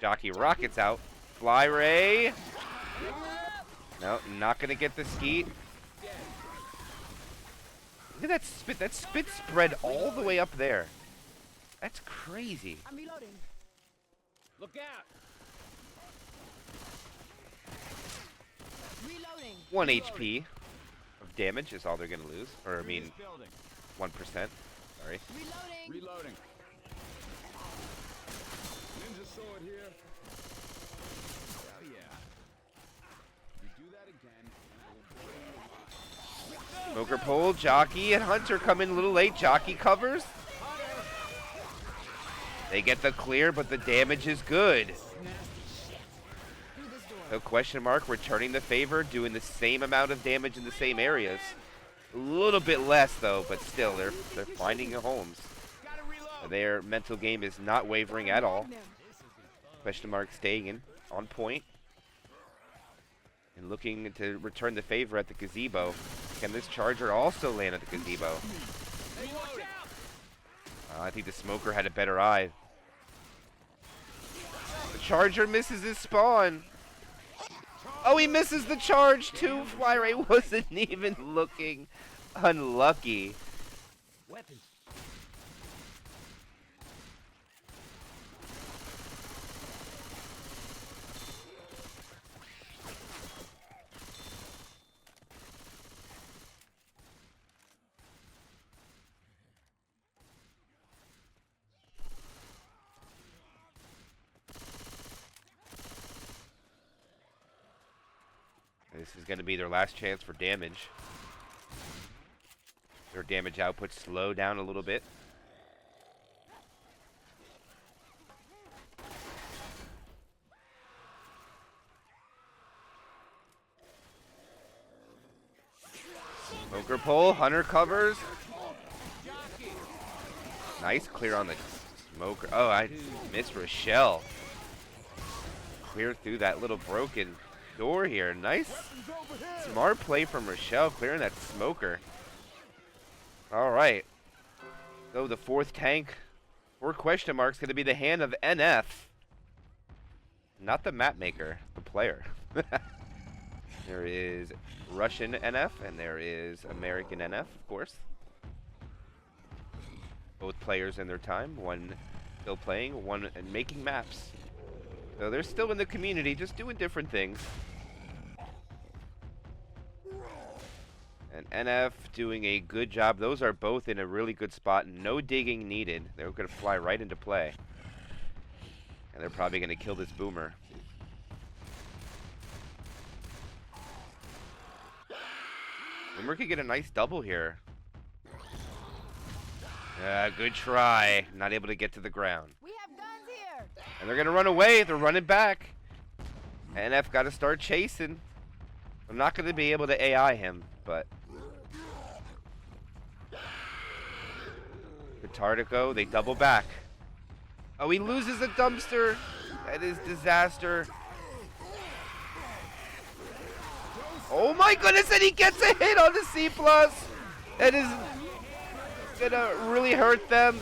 Jockey rockets out. Fly Ray. No, not gonna get the skeet. Look at that spit. That spit spread all the way up there. That's crazy. I'm reloading. Look out. Reloading. 1 HP of damage is all they're gonna lose. Or I Through mean, this building. 1%. Sorry. Reloading. Reloading. Ninja sword here. Smoker pole, Jockey, and Hunter come in a little late. Jockey covers. They get the clear, but the damage is good. So question mark, returning the favor, doing the same amount of damage in the same areas. A little bit less though, but still, they're finding homes. Their mental game is not wavering at all. Question mark staying in on point. And looking to return the favor at the gazebo. Can this charger also land at the gazebo? I think the smoker had a better eye. The charger misses his spawn. Oh, he misses the charge too. Fly Ray wasn't even looking. Unlucky. Weapons. This is going to be their last chance for damage. Their damage output slow down a little bit. Smoker pole, Hunter covers. Nice clear on the smoker. Oh, I missed Rochelle. Clear through that little broken door here. Nice. Smart play from Rochelle, clearing that smoker. All right. So the fourth tank, 4 question marks, going to be the hand of NF. Not the map maker, the player. There is Russian NF, and there is American NF, of course. Both players in their time, one still playing, one making maps. So they're still in the community, just doing different things. And NF doing a good job. Those are both in a really good spot. No digging needed. They're going to fly right into play. And they're probably going to kill this boomer. Boomer could get a nice double here. Good try. Not able to get to the ground. We have guns here. And they're going to run away. They're running back. NF got to start chasing. I'm not going to be able to AI him, but... Katartico, they double back. Oh, he loses a dumpster. That is disaster. Oh my goodness, and he gets a hit on the C+. That is gonna really hurt them.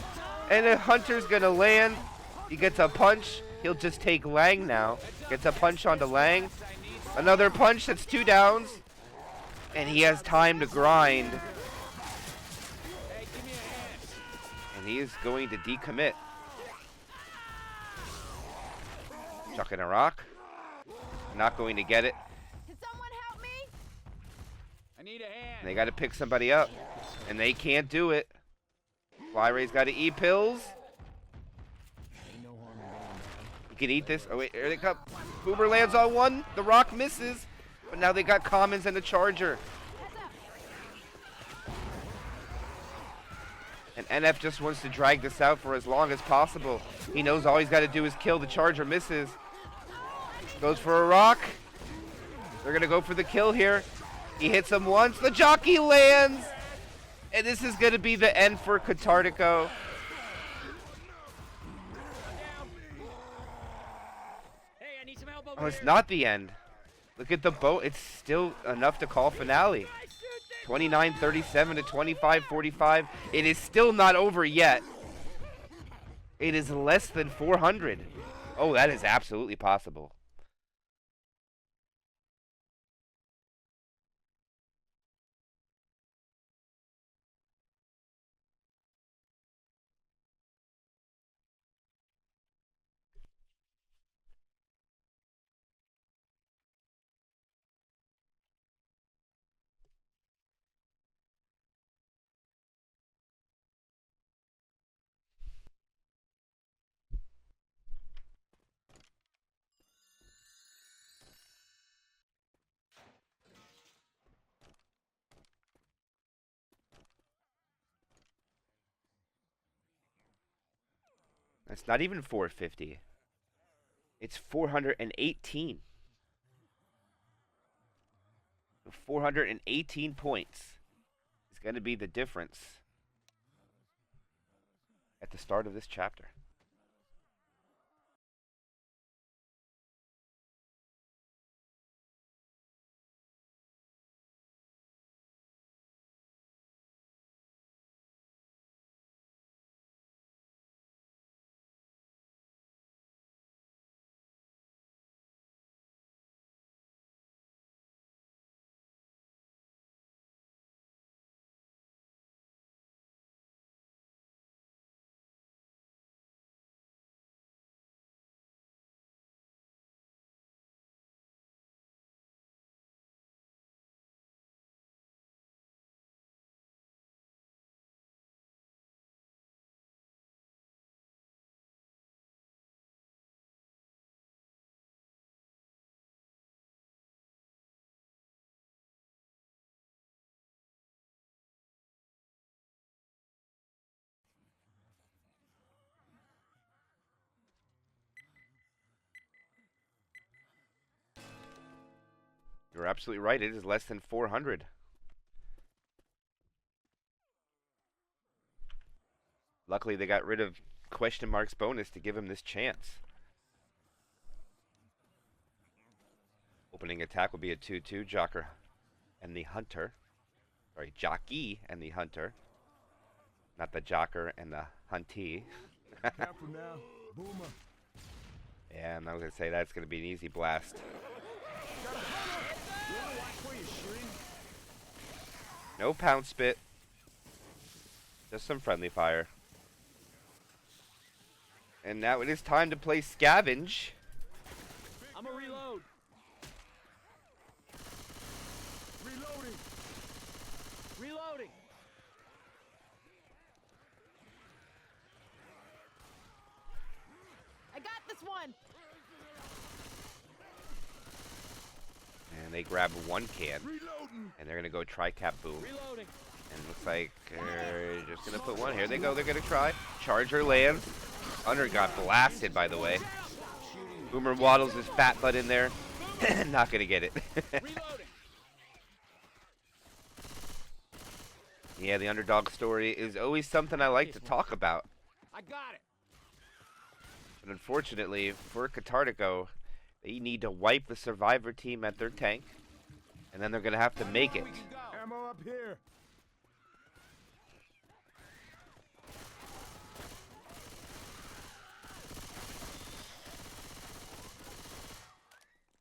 And the Hunter's gonna land. He gets a punch. He'll just take Lang now. Gets a punch onto Lang. Another punch, that's 2 downs. And he has time to grind. And he is going to decommit. Chucking a rock. Not going to get it. Can someone help me? I need a hand. And they got to pick somebody up. And they can't do it. Fly Ray's got to eat pills. He can eat this. Oh, wait, here they come. Boomer lands on one. The rock misses. But now they got commons and the charger. And NF just wants to drag this out for as long as possible. He knows all he's got to do is kill. The charger misses. Goes for a rock. They're going to go for the kill here. He hits him once. The jockey lands. And this is going to be the end for Katartico. Oh, it's not the end. Look at the boat. It's still enough to call finale. 29-37 to 25-45. It is still not over yet. It is less than 400. Oh, that is absolutely possible. It's not even 450. It's 418. 418 points is going to be the difference at the start of this chapter. You're absolutely right. It is less than 400. Luckily, they got rid of question marks bonus to give him this chance. Opening attack will be a 2-2. Jocker and the Hunter. Sorry, Jockey and the Hunter. Not the Jocker and the Huntee. Careful now. Boomer. Yeah, I'm not going to say that's going to be an easy blast. No pound spit. Just some friendly fire. And now it is time to play Scavenge. I'm a reload. Reloading. Reloading. I got this one. And they grab one can. Reloading. And they're going to go tri-cap boom. Reloading. And it looks like they're just going to put one. Here they go. They're going to try. Charger lands. Hunter got blasted, by the way. Boomer waddles his fat butt in there. Not going to get it. Yeah, the underdog story is always something I like to talk about. I got it. But unfortunately, for Katartico, they need to wipe the survivor team at their tank. And then they're going to have to make it. Ammo up here.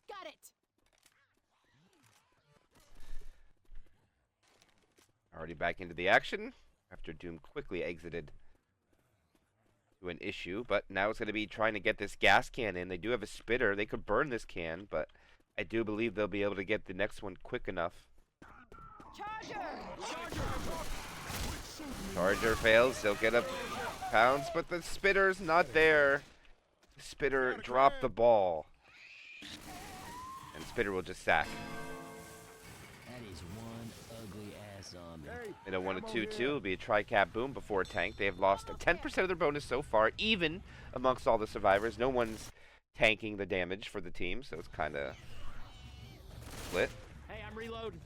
Got it. Already back into the action after Doom quickly exited to an issue. But now it's going to be trying to get this gas can in. They do have a spitter. They could burn this can, but I do believe they'll be able to get the next one quick enough. Charger. Charger fails. They'll get a pounce, but the spitter's not there. The spitter dropped the ball. And spitter will just sack. That is one ugly ass zombie. In a 1-2-2, it'll be a tri-cap boom before a tank. They have lost 10% of their bonus so far, even amongst all the survivors. No one's tanking the damage for the team, so it's kind of split. Hey, I'm reloading.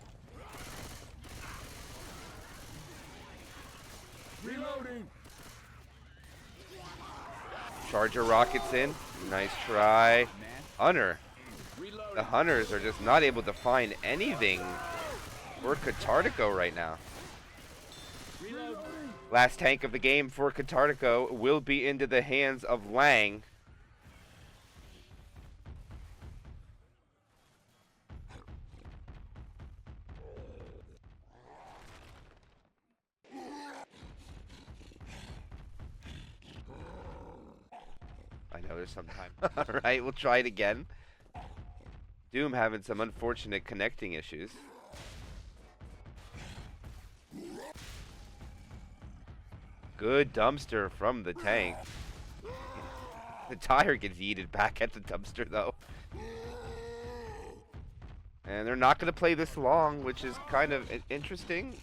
Reloading. Charger rockets in. Nice try. Hunter. The Hunters are just not able to find anything for Katartico right now. Last tank of the game for Katartico will be into the hands of Lang. I know there's some time. Alright, we'll try it again. Doom having some unfortunate connecting issues. Good dumpster from the tank. The tire gets yeeted back at the dumpster, though. And they're not going to play this long, which is kind of interesting.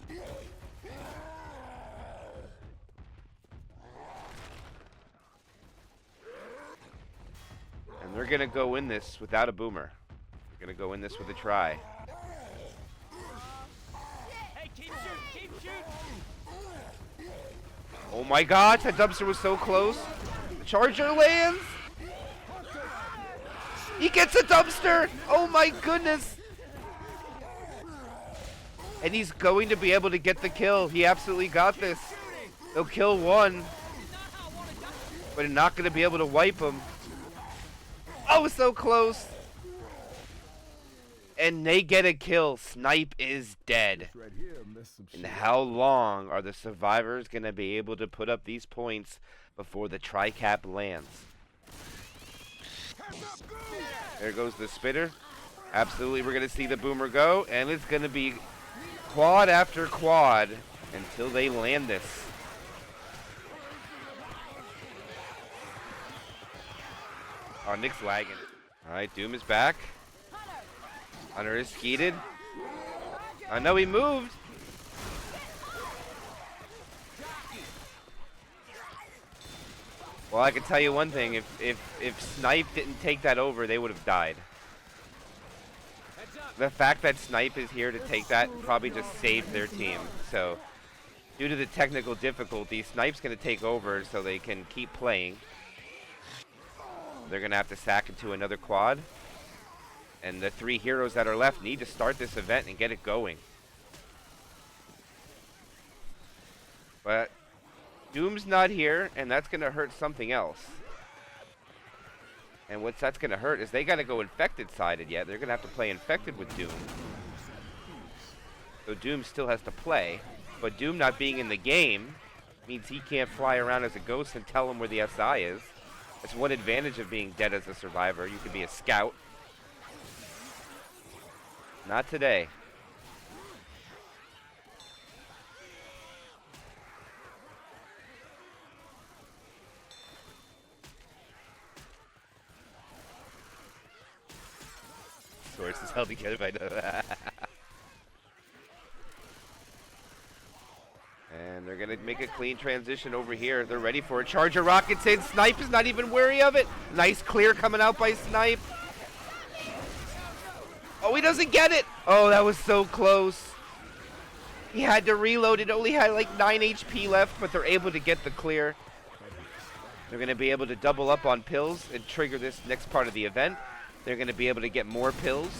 They're going to go in this without a boomer. They're going to go in this with a try. Hey, keep shooting, keep shooting. Oh my gosh, that dumpster was so close. The charger lands. He gets a dumpster. Oh my goodness. And he's going to be able to get the kill. He absolutely got this. He'll kill one, but he's not going to be able to wipe him. Oh, so close. And they get a kill. Snipe is dead. Right here, And how long are the survivors going to be able to put up these points before the tri-cap lands? There goes the spitter. Absolutely, we're going to see the boomer go, and it's going to be quad after quad until they land this. Oh, Nick's lagging. All right, Doom is back. Hunter is skeeted. I know he moved. Well, I can tell you one thing. If Snipe didn't take that over, they would have died. The fact that Snipe is here to take that probably just saved their team. So, due to the technical difficulty, Snipe's going to take over so they can keep playing. They're going to have to sack into another quad. And the 3 heroes that are left need to start this event and get it going. But Doom's not here, and that's going to hurt something else. And what's that's going to hurt is they got to go infected sided yet. They're going to have to play infected with Doom. So Doom still has to play. But Doom not being in the game means he can't fly around as a ghost and tell him where the SI is. That's one advantage of being dead as a survivor. You can be a scout. Not today. Swords is held together by the And they're going to make a clean transition over here. They're ready for a charger. Rockets in. Snipe is not even wary of it. Nice clear coming out by Snipe. Oh, he doesn't get it. Oh, that was so close. He had to reload. It only had like 9 HP left, but they're able to get the clear. They're going to be able to double up on pills and trigger this next part of the event. They're going to be able to get more pills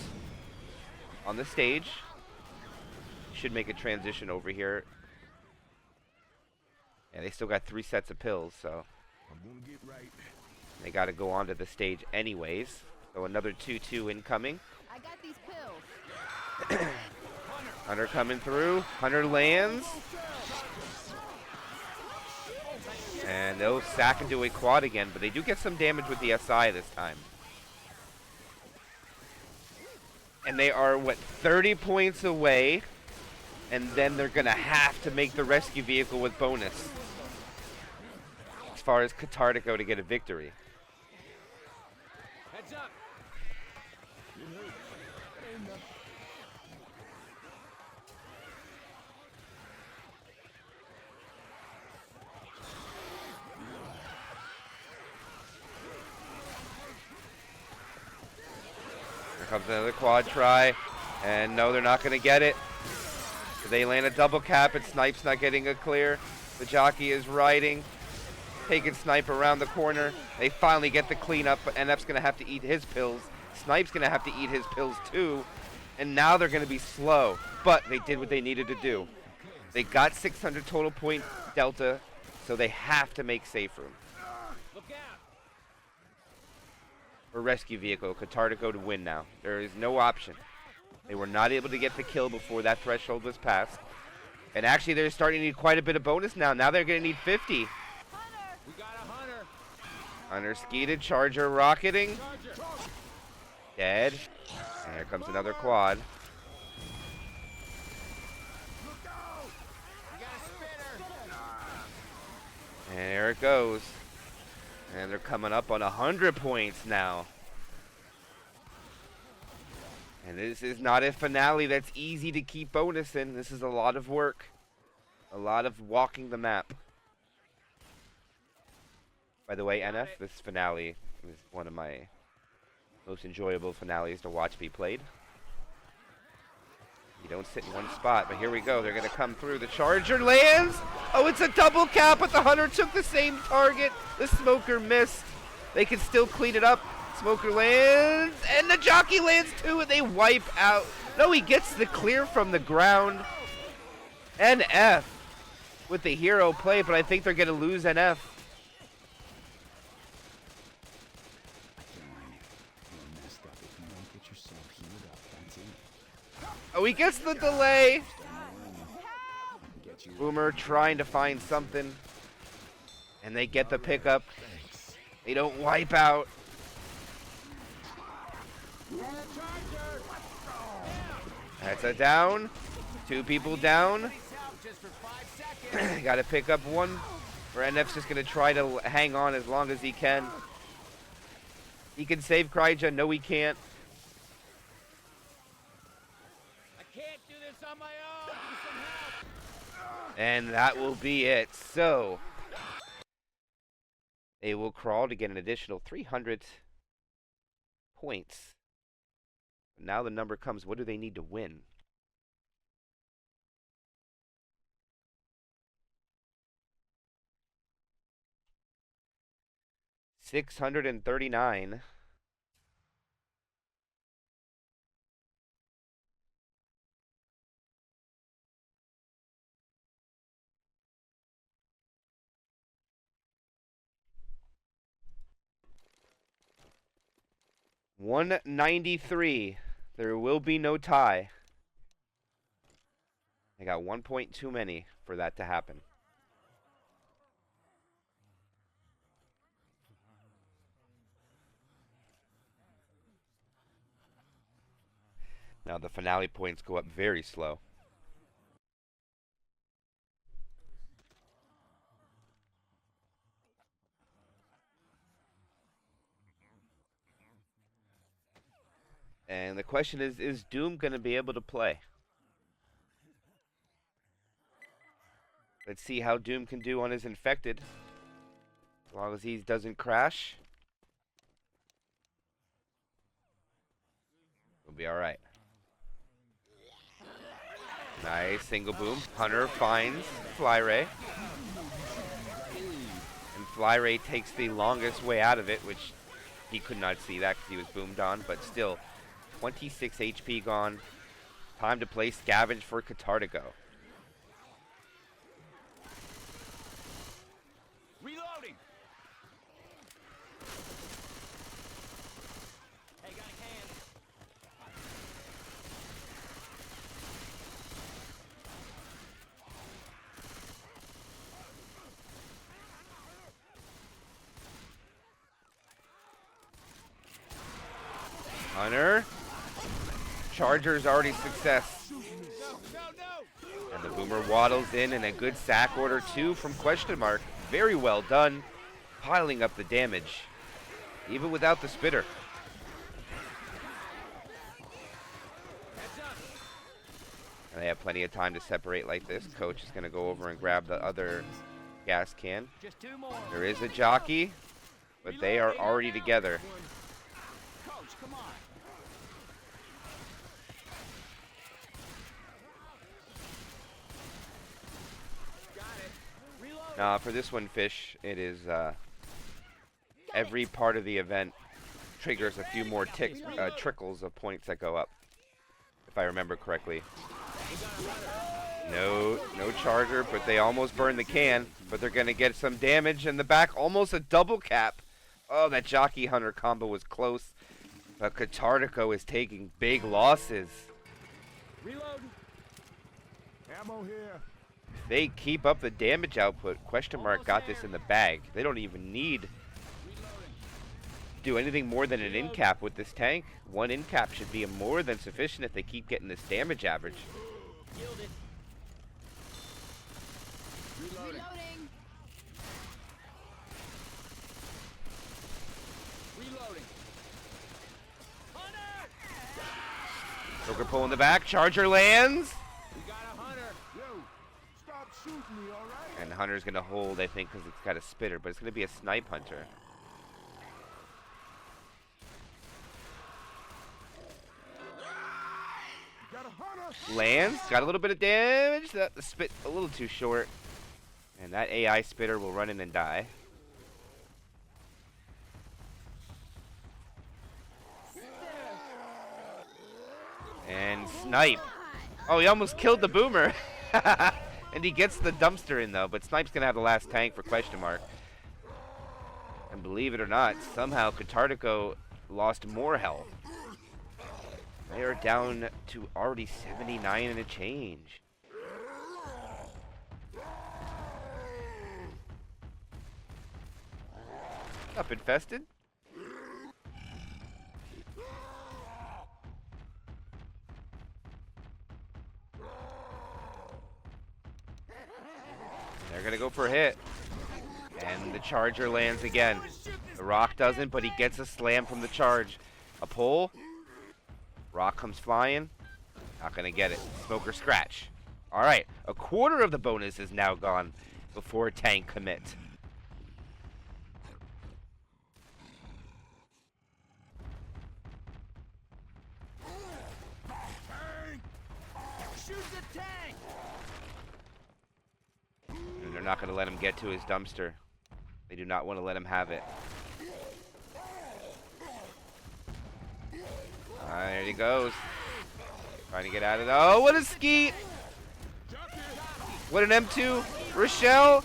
on the stage. Should make a transition over here. Yeah, they still got 3 sets of pills, so they got to go onto the stage anyways. So another 2-2 incoming. I got these pills. Hunter coming through. Hunter lands. And they'll sack into a quad again, but they do get some damage with the SI this time. And they are, what, 30 points away. And then they're going to have to make the rescue vehicle with bonus. As far as Katartico to get a victory. Heads up. Here comes another quad try. And no, they're not going to get it. They land a double cap and Snipe's not getting a clear. The jockey is riding. Taking Snipe around the corner. They finally get the cleanup, but NF's going to have to eat his pills. Snipe's going to have to eat his pills too. And now they're going to be slow. But they did what they needed to do. They got 600 total point delta, so they have to make safe room. Look out. For rescue vehicle, Katartico to win now. There is no option. They were not able to get the kill before that threshold was passed. And actually, they're starting to need quite a bit of bonus now. Now they're going to need 50. We got a hunter. Hunter skeeted, charger rocketing. Charger. Dead. And here comes another quad. We got a spinner. And there it goes. And they're coming up on 100 points now. And this is not a finale that's easy to keep bonus in. This is a lot of work. A lot of walking the map. By the way, NF, this finale is one of my Most enjoyable finales to watch be played. You don't sit in one spot, but here we go. They're going to come through. The Charger lands. Oh, it's a double cap, but the Hunter took the same target. The Smoker missed. They can still clean it up. Smoker lands, and the Jockey lands too, and they wipe out. No, he gets the clear from the ground. NF with the hero play, but I think they're going to lose NF. Oh, he gets the delay. Boomer trying to find something. And they get the pickup. They don't wipe out. That's a down. 2 people down. Got to pick up one. Or NF's just going to try to hang on as long as he can. He can save Kryja. No, he can't. And that will be it. So, they will crawl to get an additional 300 points. Now the number comes, what do they need to win? $639. $193. There will be no tie. I got 1 point too many for that to happen. Now the finale points go up very slow. And the question is Doom going to be able to play? Let's see how Doom can do on his infected. As long as he doesn't crash, we'll be alright. Nice single boom. Hunter finds Flyray. And Flyray takes the longest way out of it, which he could not see that because he was boomed on, but still. 26 HP gone. Time to play Scavenge for Katartico. Reloading. Hey, got a can. Hunter. Charger's already success. And the Boomer waddles in, and a good sack order too from Question Mark. Very well done. Piling up the damage. Even without the spitter. And they have plenty of time to separate like this. Coach is going to go over and grab the other gas can. There is a jockey, but they are already together. Coach, come on. For this one, Fish, it is every part of the event triggers a few more trickles of points that go up, if I remember correctly. No Charger, but they almost burned the can, but they're going to get some damage in the back. Almost a double cap. Oh, that Jockey Hunter combo was close, but Katartico is taking big losses. Reload. Ammo here. They keep up the damage output. Question Mark got this in the bag. They don't even need to do anything more than an in cap with this tank. One in cap should be more than sufficient if they keep getting this damage average. Reloading. Reloading. Hunter! Joker pull in the back. Charger lands. We got a hunter. Yo, stop shooting me, all right? And Hunter's going to hold, I think, because it's got a spitter, but it's going to be a snipe hunter. Lands. Got a little bit of damage. That spit a little too short. And that AI spitter will run in and die. And snipe. Oh, he almost killed the boomer. And he gets the dumpster in, though. But Snipe's going to have the last tank for question mark. And believe it or not, somehow Katartico lost more health. They are down to already 79 and a change. Up infested. They're gonna go for a hit. And the charger lands again. The rock doesn't, but he gets a slam from the charge. A pull. Rock comes flying. Not gonna get it. Smoker scratch. Alright, a quarter of the bonus is now gone before tank commit. Shoot the tank! And they're not gonna let him get to his dumpster. They do not want to let him have it. There he goes. Trying to get out of it. Oh, what a skeet! What an M2. Rochelle.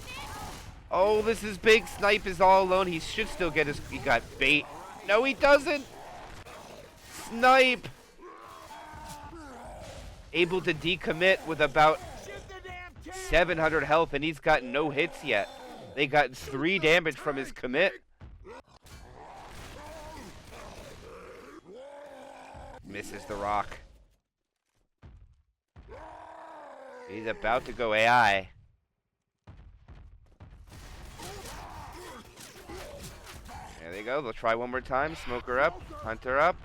Oh, this is big. Snipe is all alone. He should still get his... He got bait. No, he doesn't. Snipe. Able to decommit with about 700 health, and he's got no hits yet. They got 3 damage from his commit. Misses the rock. He's about to go AI. There they go. They'll try one more time. Smoker up. Hunter up.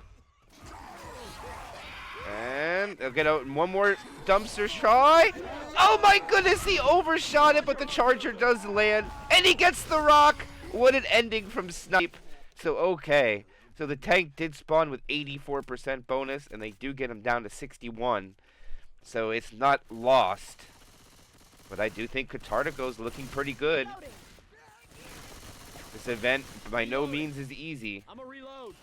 And they'll get out one more dumpster try. Oh my goodness, he overshot it, but the charger does land. And he gets the rock. What an ending from Snipe. So, okay. So the tank did spawn with 84% bonus, and they do get him down to 61. So it's not lost. But I do think Katartico's looking pretty good. This event by no means is easy. I'm a reload.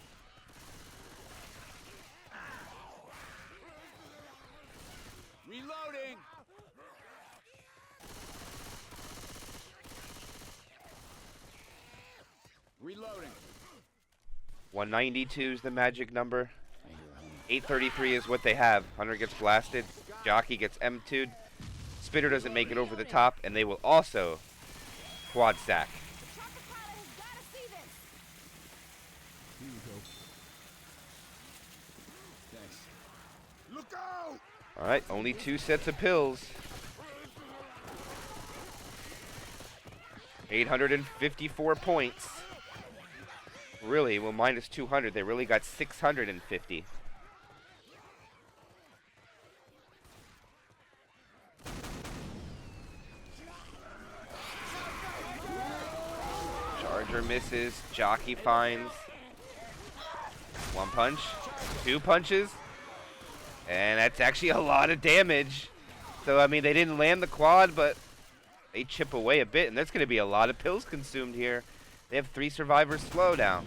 Reloading. Reloading. 192 is the magic number. 833 is what they have. Hunter gets blasted. Jockey gets M2'd. Spitter doesn't make it over the top, and they will also quad stack. Thanks. Look out! Alright, only 2 sets of pills. 854 points. Really, well, minus 200. They really got 650. Charger misses. Jockey finds. 1 punch. 2 punches. And that's actually a lot of damage. So, I mean, they didn't land the quad, but they chip away a bit. And there's going to be a lot of pills consumed here. They have 3 survivors slow down.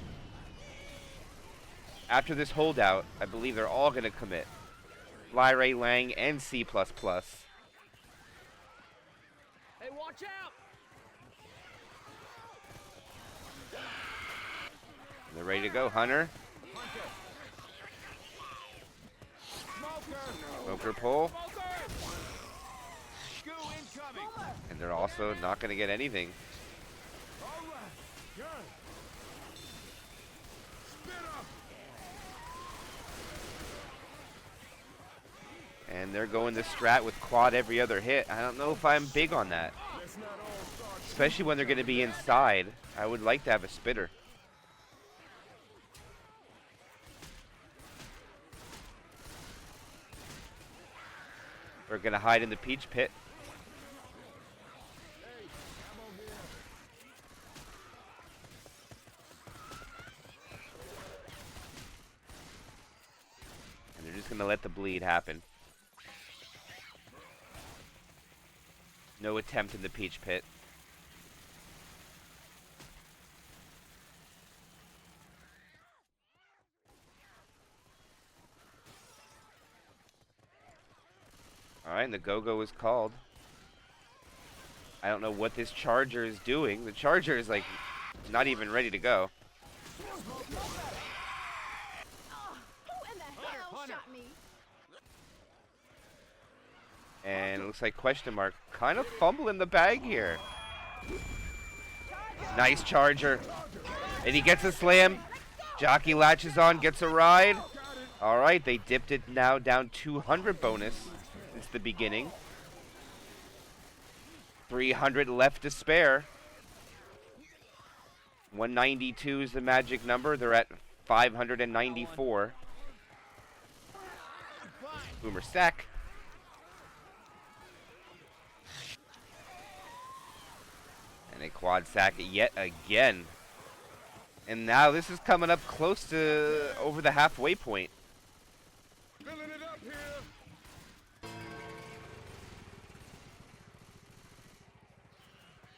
After this holdout, I believe they're all going to commit. Fly Ray Lang and C++. Hey, watch out! And they're ready to go. Hunter. Smoker pull. And they're also not going to get anything. And they're going the strat with quad every other hit. I don't know if I'm big on that. Especially when they're going to be inside. I would like to have a spitter. They're going to hide in the peach pit. And they're just going to let the bleed happen. No attempt in the Peach Pit. Alright, and the go-go is called. I don't know what this charger is doing. The charger is, like, not even ready to go. Oh, who in the hell shot me? And it looks like question mark. Kind of fumbling the bag here. Nice charger. And he gets a slam. Jockey latches on, gets a ride. Alright, they dipped it now down 200 bonus since the beginning. 300 left to spare. 192 is the magic number. They're at 594. Boomer sack. And a quad sack yet again. And now this is coming up close to over the halfway point. Filling it up here.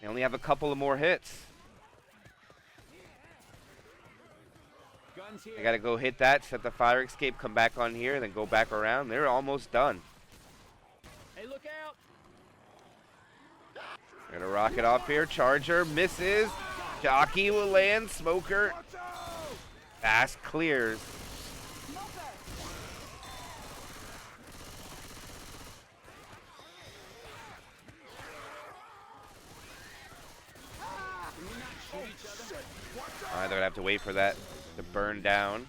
They only have a couple of more hits. Guns here. They gotta go hit that, set the fire escape, come back on here, then go back around. They're almost done. Hey, look out! They're gonna rock it off here. Charger misses. Jockey will land. Smoker. Fast clears. Alright, they're gonna have to wait for that to burn down.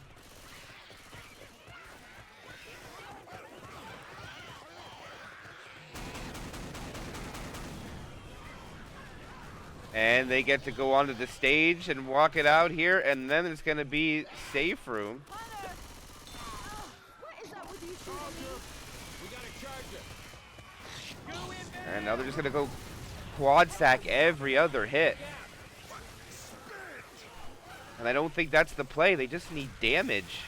And they get to go onto the stage and walk it out here, and then it's gonna be safe room. What is up with you shooting me? We got a charger. And now they're just gonna go quad sack every other hit. And I don't think that's the play. They just need damage.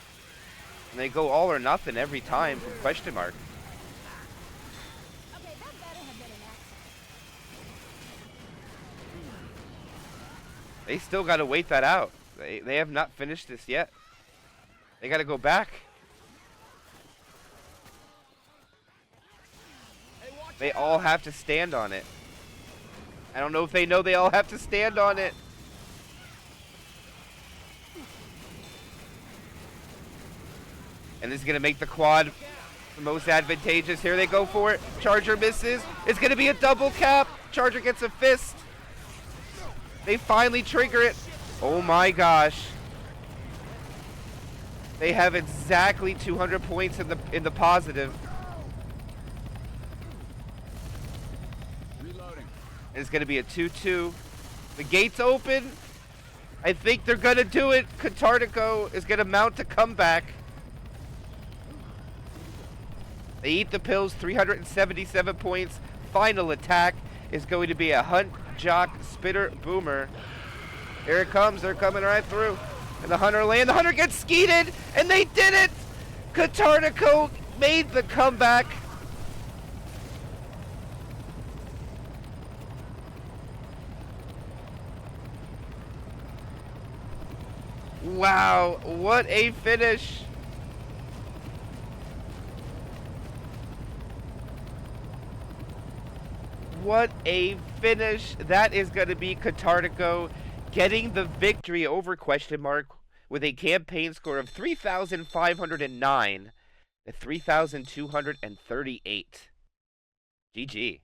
And they go all or nothing every time from question mark. Okay, that better have been an accident. They still gotta wait that out. They have not finished this yet. They gotta go back. They all have to stand on it. I don't know if they know they all have to stand on it. And this is going to make the quad the most advantageous. Here they go for it. Charger misses. It's going to be a double cap. Charger gets a fist. They finally trigger it. Oh my gosh. They have exactly 200 points in the positive. Reloading. And it's going to be a 2-2. The gate's open. I think they're going to do it. Katartico is going to mount a comeback. They eat the pills, 377 points. Final attack is going to be a Hunt, Jock, Spitter, Boomer. Here it comes. They're coming right through. And the Hunter land. The Hunter gets skeeted, and they did it. Katartico made the comeback. Wow, what a finish. What a finish. That is going to be Katartico getting the victory over question mark with a campaign score of 3,509 to 3,238. GG.